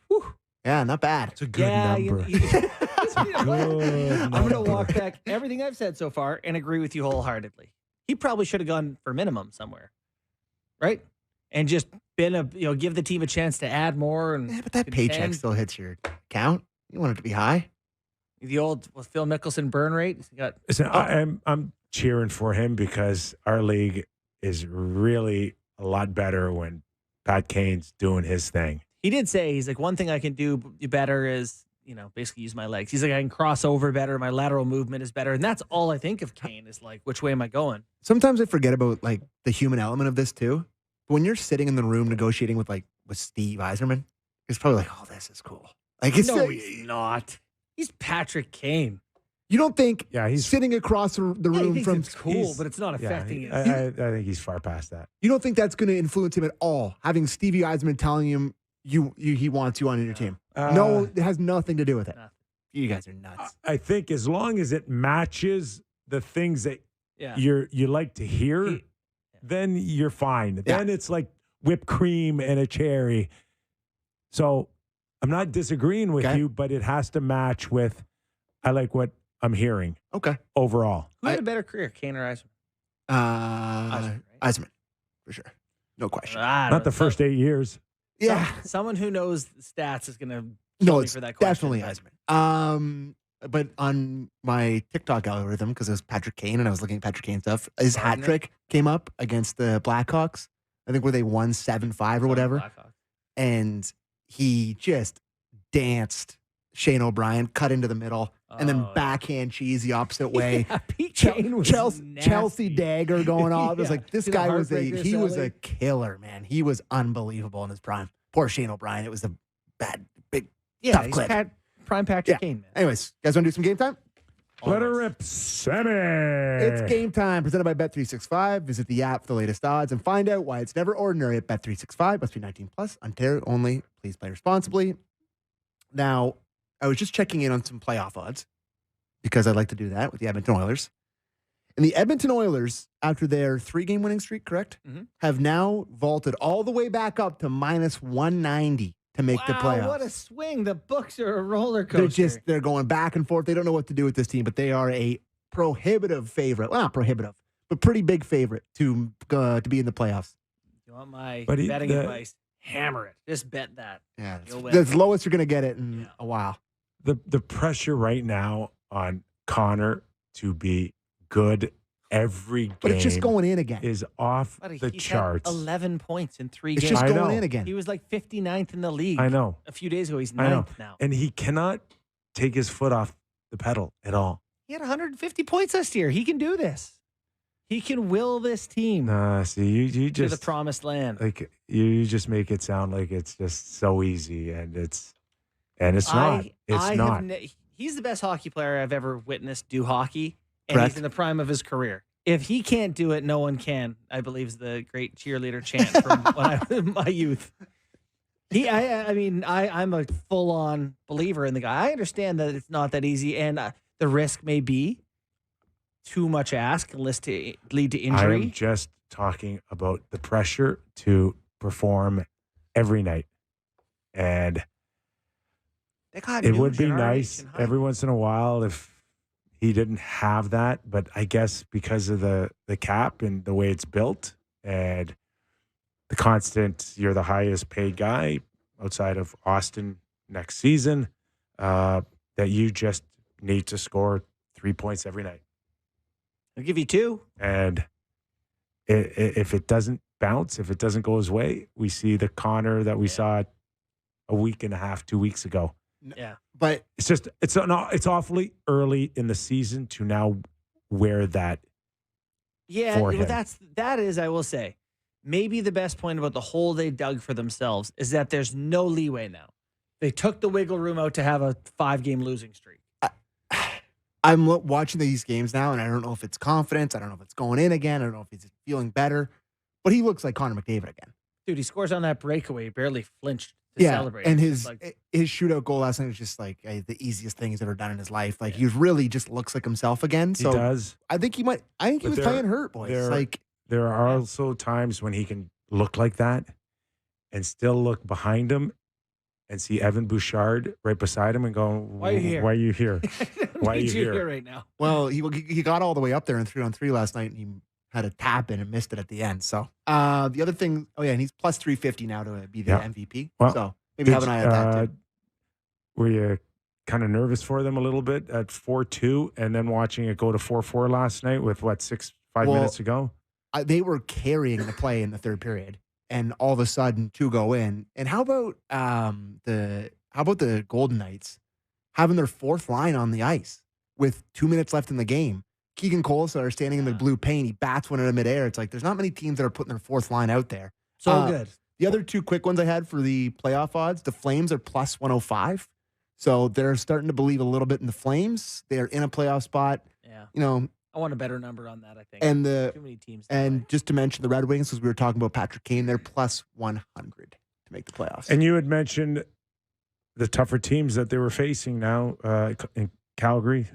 Whew. Yeah, not bad. It's a good number. It's a good I'm going to walk back everything I've said so far and agree with you wholeheartedly. He probably should have gone for minimum somewhere, right? And just been give the team a chance to add more. And but that paycheck still hits your account. You want it to be high. The old Phil Mickelson burn rate. Listen, I'm cheering for him because our league is really a lot better when Pat Kane's doing his thing. He did say, he's like, one thing I can do better is, basically use my legs. He's like, I can cross over better. My lateral movement is better. And that's all I think of Kane is like, which way am I going? Sometimes I forget about like the human element of this too. When you're sitting in the room negotiating with Steve Yzerman, it's probably like, oh, this is cool. Like, it's he's not. He's Patrick Kane. You don't think he's sitting across the room from it's cool, but it's not affecting him. I think he's far past that. You don't think that's going to influence him at all? Having Stevie Yzerman telling him he wants you on your team. No, it has nothing to do with it. Nothing. You guys are nuts. I think as long as it matches the things that you like to hear, then you're fine. Yeah. Then it's like whipped cream and a cherry. So I'm not disagreeing with you, but it has to match with, I like what I'm hearing. Okay. Overall. Who had a better career, Kane or Yzerman? Yzerman, for sure. No question. Not the first 8 years. Yeah. Someone who knows the stats is going to No, kill me it's for that question. definitely Heisman. But on my TikTok algorithm, because it was Patrick Kane and I was looking at Patrick Kane stuff, his hat trick came up against the Blackhawks. I think where they won 7-5 or whatever. And he just danced Shane O'Brien, cut into the middle, and then backhand cheese the opposite way. Yeah, Pete Kane was Chelsea dagger going off. It was like, this See guy the was heartbreaker was a selling? killer, man. He was unbelievable in his prime. Poor Shane O'Brien. It was a big, Yeah, tough he's clip. prime Patrick Kane, man. Anyways, guys want to do some game time? Let her rip, Sammy. It's game time, presented by Bet365. Visit the app for the latest odds and find out why it's never ordinary at Bet365. Must be 19 plus. Ontario only. Please play responsibly. Now, I was just checking in on some playoff odds because I like to do that with the Edmonton Oilers. And the Edmonton Oilers, after their 3-game winning streak, correct, have now vaulted all the way back up to minus 190 to make the playoffs. What a swing. The books are a roller coaster. They're going back and forth. They don't know what to do with this team, but they are a prohibitive favorite. Well, not prohibitive, but pretty big favorite to be in the playoffs. You want my betting advice? Hammer it. Just bet that. Yeah, that's the lowest you're going to get it in a while. The pressure right now on Connor to be good every game, but it's just going in again, is off the charts. 11 points in 3 it's games. It's just going in again. He was like 59th in the league. I know. A few days ago, he's 9th now. And he cannot take his foot off the pedal at all. He had 150 points last year. He can do this. He can will this team. See, you just to the promised land. Like you just make it sound like it's just so easy, and it's not. It's not. He's the best hockey player I've ever witnessed do hockey. And Correct. he's in the prime of his career. If he can't do it, no one can, I believe is the great cheerleader chant from when I was in my youth. I'm a full-on believer in the guy. I understand that it's not that easy, and the risk may be too much ask unless to lead to injury. I am just talking about the pressure to perform every night. And it would be nice every once in a while if he didn't have that, but I guess because of the cap and the way it's built and the constant, you're the highest paid guy outside of Austin next season, that you just need to score 3 points every night. I'll give you 2. And if it doesn't bounce, if it doesn't go his way, we see the Connor that we saw a week and a half, 2 weeks ago. Yeah. But it's awfully early in the season to now wear that. Yeah, for him. that is, I will say, maybe the best point about the hole they dug for themselves is that there's no leeway now. They took the wiggle room out to have a 5-game losing streak. I'm watching these games now, and I don't know if it's confidence. I don't know if it's going in again. I don't know if he's feeling better. But he looks like Connor McDavid again. Dude, he scores on that breakaway. He barely flinched to celebrate. And his shootout goal last night was just like the easiest thing he's ever done in his life. Like he really just looks like himself again. So he does. I think he was playing hurt, boys. There are also times when he can look like that and still look behind him and see Evan Bouchard right beside him and go, Why are you here? Why are you here? Why are you here here right now? Well, he got all the way up there in 3-on-3 last night, and he had a tap in and missed it at the end. So the other thing, and he's plus 350 now to be the MVP. Well, so maybe have an eye on that too. Were you kind of nervous for them a little bit at 4-2 and then watching it go to 4-4 last night with 5 minutes to go? They were carrying the play in the third period, and all of a sudden 2 go in. And how about the Golden Knights having their 4th line on the ice with 2 minutes left in the game? Keegan Kolesar standing in the blue paint. He bats one in midair. It's like there's not many teams that are putting their 4th line out there. So good. The other 2 quick ones I had for the playoff odds, the Flames are plus 105. So they're starting to believe a little bit in the Flames. They're in a playoff spot. Yeah. I want a better number on that, I think. And too many teams. And just to mention the Red Wings, because we were talking about Patrick Kane, they're plus 100 to make the playoffs. And you had mentioned the tougher teams that they were facing now in Calgary,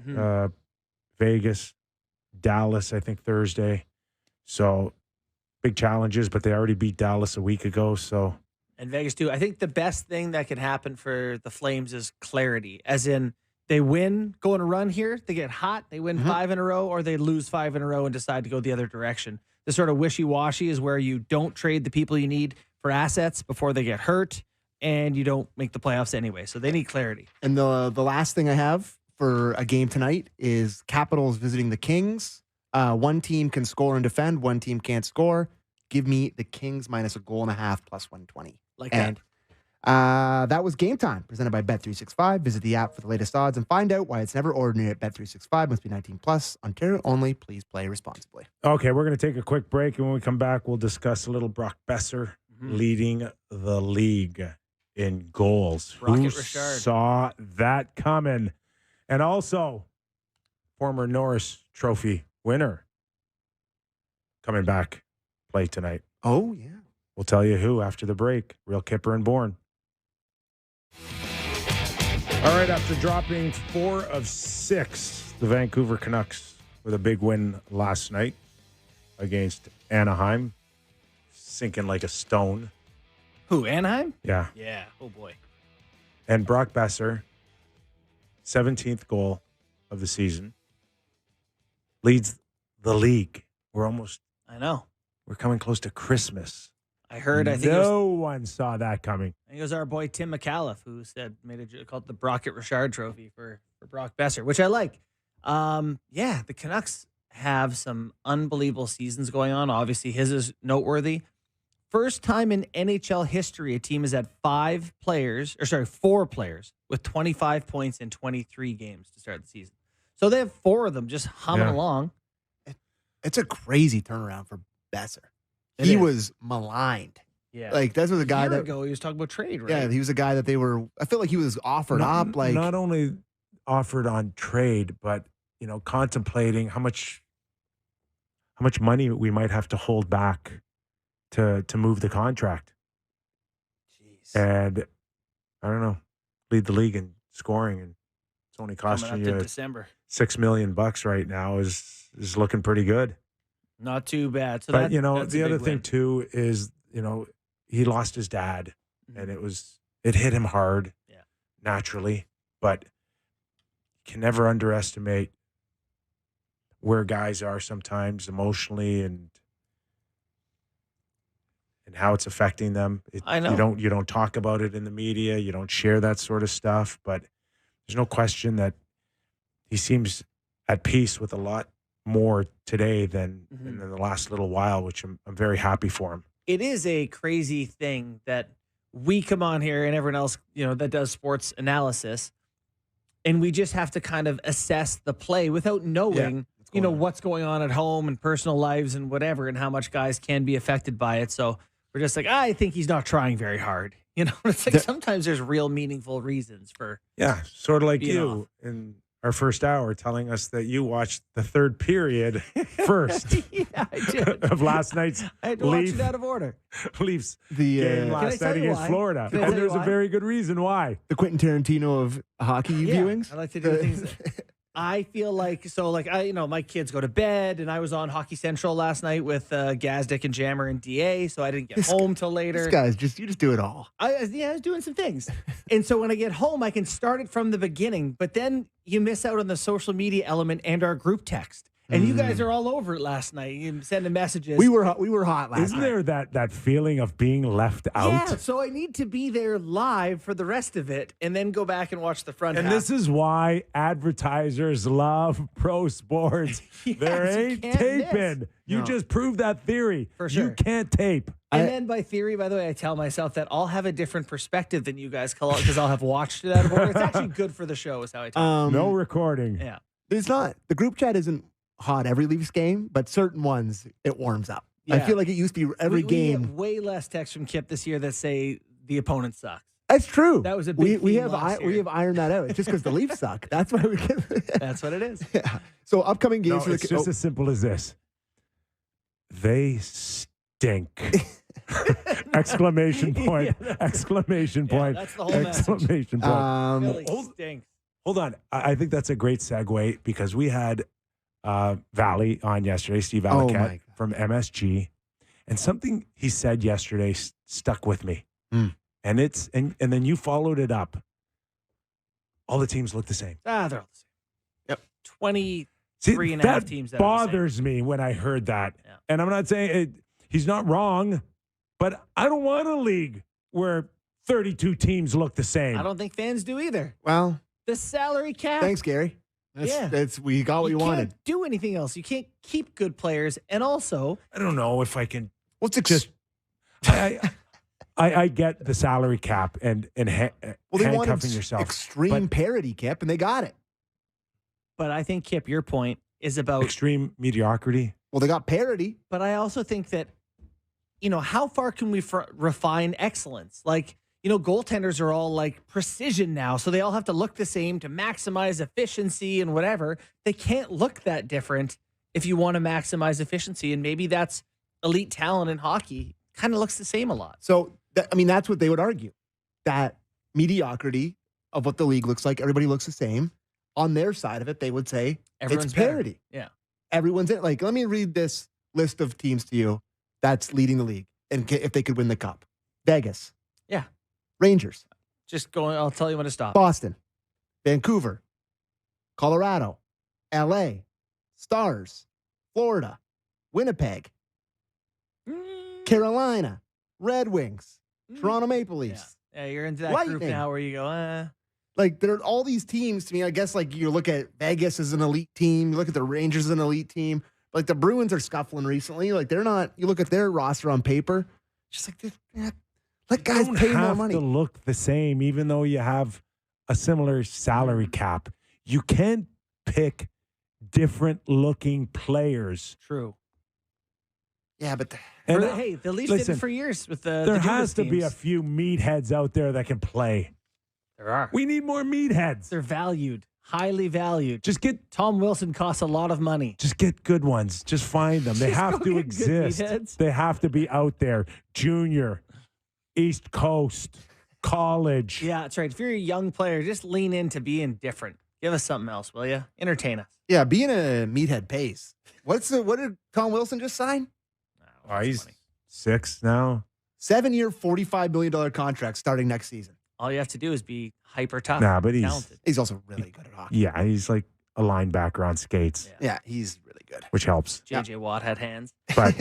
Vegas, Dallas, I think Thursday. So big challenges, but they already beat Dallas a week ago. So and Vegas too. I think the best thing that could happen for the Flames is clarity, as in they win, go on a run here, they get hot, they win 5 in a row, or they lose 5 in a row and decide to go the other direction. The sort of wishy-washy is where you don't trade the people you need for assets before they get hurt, and you don't make the playoffs anyway. So they need clarity. And the last thing I have for a game tonight is Capitals visiting the Kings. One team can score and defend. One team can't score. Give me the Kings minus a goal and a half plus 120. That. That was Game Time, presented by Bet365. Visit the app for the latest odds and find out why it's never ordinary at Bet365. Must be 19 plus. Ontario only. Please play responsibly. Okay, we're going to take a quick break, and when we come back, we'll discuss a little Brock Besser leading the league in goals. Who saw that coming? And also, former Norris Trophy winner coming back play tonight. Oh, yeah. We'll tell you who after the break. Real Kyper and Bourne. All right, after dropping 4 of 6, the Vancouver Canucks with a big win last night against Anaheim, sinking like a stone. Who, Anaheim? Yeah. Yeah. Oh, boy. And Brock Besser, 17th goal of the season, leads the league. I know. We're coming close to Christmas. I heard. I think no one saw that coming. I think it was our boy Tim McAuliffe who called it the Brockett Richard Trophy for Brock Besser, which I like. Yeah, the Canucks have some unbelievable seasons going on. Obviously, his is noteworthy. First time in NHL history, a team has had 4 players with 25 points in 23 games to start the season. So they have 4 of them just humming along. It's a crazy turnaround for Besser. He was maligned. Yeah. Like, that was a guy a year ago, he was talking about trade, right? Yeah, he was a guy that I feel like he was offered up. Like, not only offered on trade, but, contemplating how much money we might have to hold back to move the contract. Jeez. And I don't know, lead the league in scoring, and it's only costing you December. $6 million right now is looking pretty good. Not too bad. So but the other thing too is, he lost his dad, and it hit him hard, naturally. But you can never underestimate where guys are sometimes emotionally and how it's affecting them. I know. You don't talk about it in the media. You don't share that sort of stuff. But there's no question that he seems at peace with a lot more today than in the last little while, which I'm very happy for him. It is a crazy thing that we come on here and everyone else, that does sports analysis, and we just have to kind of assess the play without knowing, what's going on at home and personal lives and whatever, and how much guys can be affected by it. So we're just like, I think he's not trying very hard. It's like sometimes there's real meaningful reasons for. Yeah, sort of like you off. in our first hour telling us that you watched the third period first Yeah, I did. of last night's I had to watch it out of order. Leafs The, game Can last night against Florida. Can I tell And you there's a why? very good reason why. the Quentin Tarantino of hockey viewings. I like to do things. I feel like my kids go to bed, and I was on Hockey Central last night with Gazdick and Jammer and DA, so I didn't get home till later. This guy's you just do it all. I was doing some things. And so when I get home, I can start it from the beginning, but then you miss out on the social media element and our group text. And you guys are all over it last night. You sending messages. We were hot last Isn't night. there that feeling of being left out? Yeah, so I need to be there live for the rest of it and then go back and watch the front And half. this is why advertisers love pro sports. Yes, there you ain't can't taping. miss. You No. just proved that theory. For sure. You can't tape. And then by theory, by the way, I tell myself that I'll have a different perspective than you guys because I'll have watched it out of order. It's actually good for the show is how I tell No recording. Yeah. It's not. The group chat isn't hot every Leafs game, but certain ones it warms up. I Yeah. feel like it used to be every We game. get way less texts from Kip this year that say the opponent sucks. That's true. That was a big we theme have last we year. have ironed that out. It's just because the Leafs suck. That's why we get. That's what it is. Yeah. So upcoming games No, for the it's just as simple as this. They stink. Exclamation point. Yeah, exclamation point. that's the whole message. exclamation point. Philly stinks. Hold on. I think that's a great segue because we had Valley on yesterday, Steve my Allicat God. from MSG. And something he said yesterday stuck with me. Mm. And it's and then you followed it up. All the teams look the same. They're all the same. Yep. 23 and a half teams. That are the same. bothers me when I heard that. Yeah. And I'm not saying he's not wrong, But I don't want a league where 32 teams look the same. I don't think fans do either. Well, The salary cap. thanks, Gary. We got what you wanted. Can't do anything else. You can't keep good players, and also, I don't know if I can What's just. I get the salary cap and they handcuffing wanted yourself. extreme parity, Kip, and they got it. but I think Kip, your point is about. Extreme mediocrity. Well, they got parity. But I also think that, how far can we refine excellence? Like, goaltenders are all like precision now, so they all have to look the same to maximize efficiency and whatever. They can't look that different if you want to maximize efficiency, and maybe that's elite talent in hockey. Kind of looks the same a lot. So, that's what they would argue. That mediocrity of what the league looks like, everybody looks the same. On their side of it, they would say Everyone's it's parity. Yeah. Everyone's in. Like, let me read this list of teams to you that's leading the league and if they could win the cup. Vegas. Yeah. Rangers. Just going, I'll tell you when to stop. Boston. Vancouver. Colorado. LA. Stars. Florida. Winnipeg. Carolina. Red Wings. Toronto Maple Leafs. Yeah, you're into that Lightning. group now where you go, Like, there are all these teams to me. I guess, like, you look at Vegas as an elite team. You look at the Rangers as an elite team. Like, the Bruins are scuffling recently. Like, they're not. You look at their roster on paper. Just like, let guys don't pay more have money. to look the same, even though you have a similar salary cap. You can't pick different looking players. True. Yeah, but Hey, the Leafs did it for years with the There the has to Dubas be a teams. few meatheads out there that can play. There are. We need more meatheads. They're valued, highly valued. Just get Tom Wilson costs a lot of money. Just get good ones. Just find them. They Just have go to get good exist. meatheads. They have to be out there. Junior, East Coast, college. Yeah, that's right. If you're a young player, just lean into being different. Give us something else, will you? Entertain us. yeah, being a meathead pays. What did Tom Wilson just sign? Oh, he's 6 now. 7-year, $45 million contract starting next season. All you have to do is be hyper tough. Nah, but talented. He's also really good at hockey. Yeah, he's like a linebacker on skates, Yeah, he's really good. which helps. JJ Watt had hands. But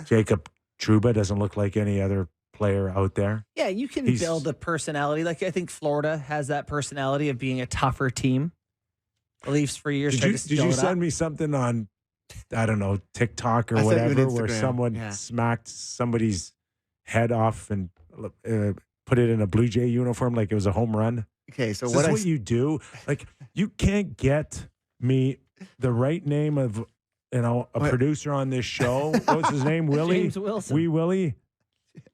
Jacob Trouba doesn't look like any other player out there. Yeah, you can He's- build a personality. Like I think Florida has that personality of being a tougher team. The Leafs for years Did tried you, to did still you it up. send me something on, I don't know, TikTok or I sent you an whatever, where Instagram, someone yeah. smacked somebody's head off and put it in a Blue Jay uniform like it was a home run? Okay, so Is what this I what you do? Like, you can't get me the right name of, a What? producer on this show. What's his name? Willie? James Wilson. Wee Willie?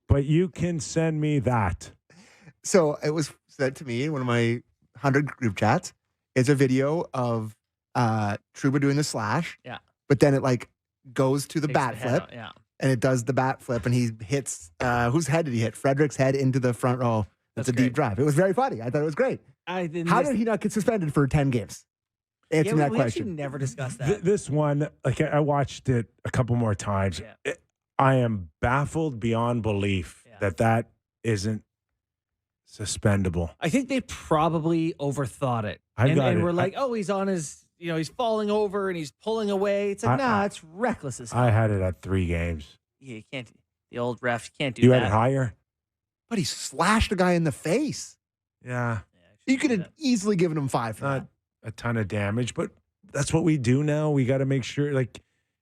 But you can send me that. So it was sent to me in one of my 100 group chats. It's a video of Trouba doing the slash. Yeah. But then it like goes to the Takes bat the head flip out, yeah. and it does the bat flip and he hits whose head did he hit? Frederick's head into the front row. That's That's a great. deep drive. It was very funny. I thought it was great. I didn't. How miss- did he not get suspended for 10 games? Answer me that we actually question. never discussed that. This one, like I watched it a couple more times. Yeah. I am baffled beyond belief Yeah. that isn't suspendable. I think they probably overthought it. I've and got and it. we're like, oh, he's on his, he's falling over and he's pulling away. It's like, nah, it's reckless as hell. I had it at 3 games. Yeah, you can't. The old ref can't do You that. had it higher? But he slashed a guy in the face. Yeah. You could have easily given him 5 for Not that. a ton of damage, but that's what we do now. We got to make sure, like,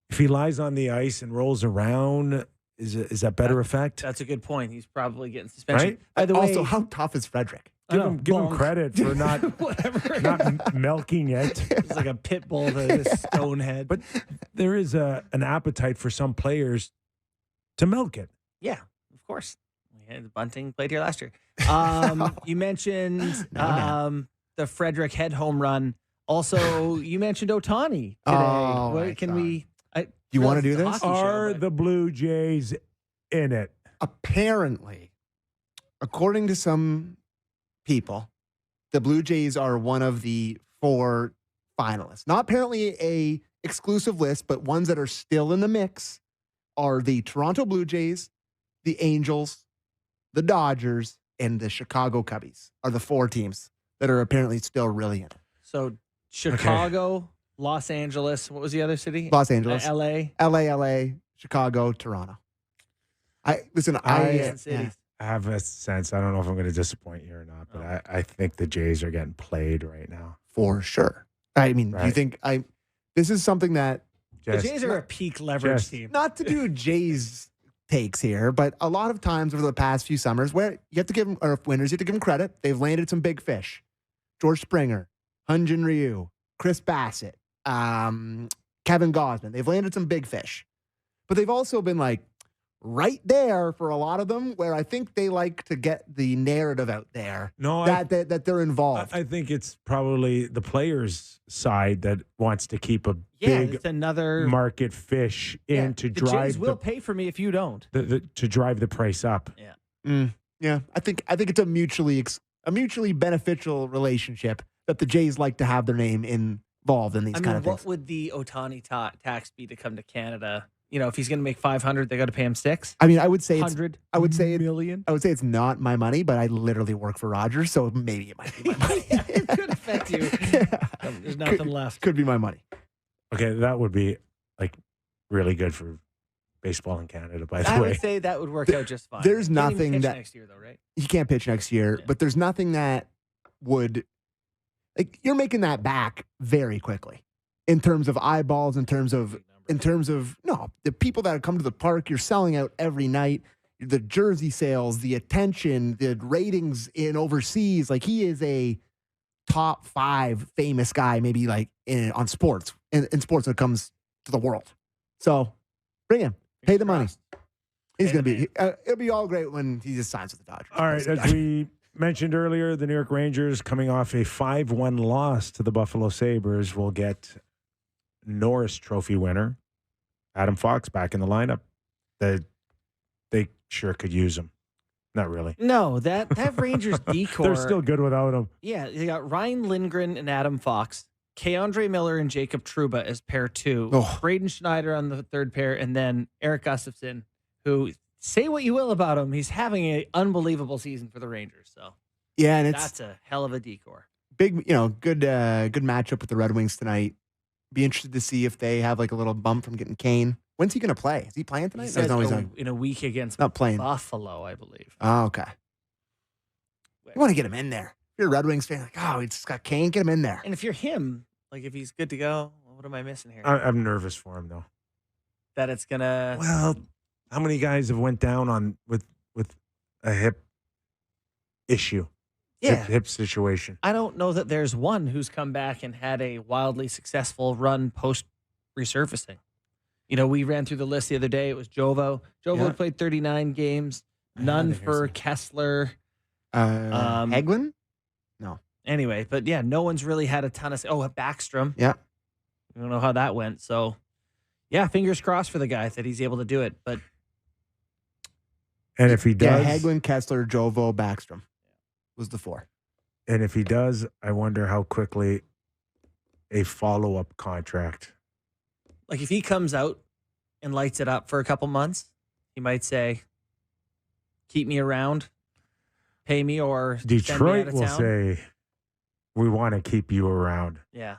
if he lies on the ice and rolls around, is that better effect? That's a good point. He's probably getting suspension. Right? By the way, Also, how tough is Frederick? I know, Give him bonk. credit for not Whatever. not milking it. It's like a pit bull to this stone head. But there is an appetite for some players to milk it. Yeah, of course. We had Bunting played here last year. You mentioned the Frederick head home run. Also, you mentioned Ohtani today. Oh, my What, can God. we? Do you wanna do it's a this? hockey show, Are but- the Blue Jays in it? Apparently, according to some people, the Blue Jays are one of the 4 finalists. Not apparently a exclusive list, but ones that are still in the mix are the Toronto Blue Jays, the Angels, the Dodgers, and the Chicago Cubbies are the 4 teams that are apparently still really in it. So Chicago, Los Angeles. What was the other city? Los Angeles, L.A. LA, Chicago, Toronto. I have a sense. I don't know if I'm going to disappoint you or not, but I think the Jays are getting played right now. For sure. I mean, do you think this is something that the Jays are a peak leverage team? Not to do Jays takes here, but a lot of times over the past few summers where you have to give them, or winners, you have to give them credit. They've landed some big fish. George Springer, Hyun-Jin Ryu, Chris Bassett, Kevin Gausman. They've landed some big fish. But they've also been like right there for a lot of them where I think they like to get the narrative out there that they're involved. I think it's probably the players' side that wants to keep a big another market fish in to drive. The Jays will pay for me if you don't. To drive the price up. Yeah. Yeah. I think it's a mutually beneficial relationship that the Jays like to have their name involved in these kind of things. What would the Ohtani tax be to come to Canada? You know, if he's going to make $500, they got to pay him $6. I mean, I would say $100 million. I would say it's not my money, but I literally work for Rogers, so maybe it might be my money. It could affect you. There's nothing left. Could be my money. Okay, that would be like really good for baseball in Canada. By the way, I would say that would work out just fine. There's nothing that next year, though, right? He can't pitch next year, but there's nothing that would you're making that back very quickly in terms of eyeballs, in terms of the people that come to the park. You're selling out every night. The jersey sales, the attention, the ratings in overseas. Like, he is a top 5 famous guy, maybe like on sports in sports when it comes to the world. So bring him, pay the money. He's going to be. It'll be all great when he just signs with the Dodgers. All right, as we mentioned earlier, the New York Rangers, coming off a 5-1 loss to the Buffalo Sabres, will get Norris Trophy winner Adam Fox back in the lineup. They sure could use him. Not really. No, that Rangers decor. They're still good without him. Yeah, they got Ryan Lindgren and Adam Fox, Keandre Miller and Jacob Trouba as pair 2, Braden Schneider on the third pair, and then Eric Gustafson, who, say what you will about him, he's having an unbelievable season for the Rangers. So yeah, and that's a hell of a decor. Big, good matchup with the Red Wings tonight. Be interested to see if they have like a little bump from getting Kane. When's he going to play? Is he playing tonight? He says in a week against Buffalo, I believe. Oh, okay. You want to get him in there. If you're a Red Wings fan, like, oh, he just got Kane, get him in there. And if you're him, like if he's good to go, what am I missing here? I'm nervous for him, though. That it's going to... Well, how many guys have went down with a hip issue? Yeah. Hip situation. I don't know that there's one who's come back and had a wildly successful run post resurfacing. You know, we ran through the list the other day. It was Jovo. Jovo had played 39 games. None for Kessler. Hagelin? No. Anyway, but yeah, no one's really had a ton of... Oh, Backstrom. Yeah. I don't know how that went. So, yeah, fingers crossed for the guy that he's able to do it. But and if he does... Yeah, Hagelin, Kessler, Jovo, Backstrom was the 4. And if he does, I wonder how quickly a follow-up contract... Like, if he comes out and lights it up for a couple months, he might say, keep me around, pay me, or Detroit will say, we want to keep you around. Yeah.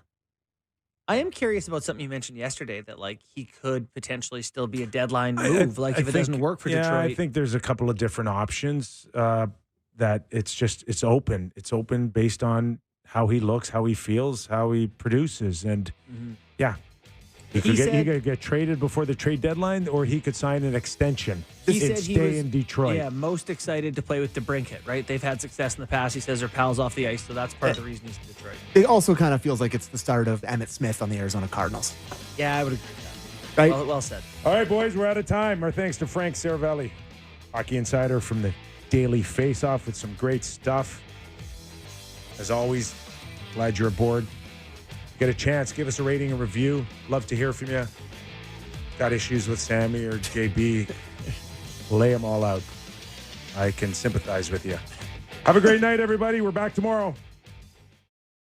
I am curious about something you mentioned yesterday, that, like, he could potentially still be a deadline move, if it doesn't work for Detroit. Yeah, I think there's a couple of different options that it's open. It's open based on how he looks, how he feels, how he produces. And, yeah. He could get traded before the trade deadline, or he could sign an extension and stay in Detroit. Yeah, most excited to play with DeBrincat, right? They've had success in the past. He says they're pals off the ice, so that's part of the reason he's in Detroit. It also kind of feels like it's the start of Emmitt Smith on the Arizona Cardinals. Yeah, I would agree with that. Right? Well said. All right, boys, we're out of time. Our thanks to Frank Seravalli, hockey insider from the Daily Faceoff, with some great stuff. As always, glad you're aboard. Get a chance, give us a rating and review. Love to hear from you. Got issues with Sammy or JB, lay them all out. I can sympathize with you. Have a great night, everybody. We're back tomorrow.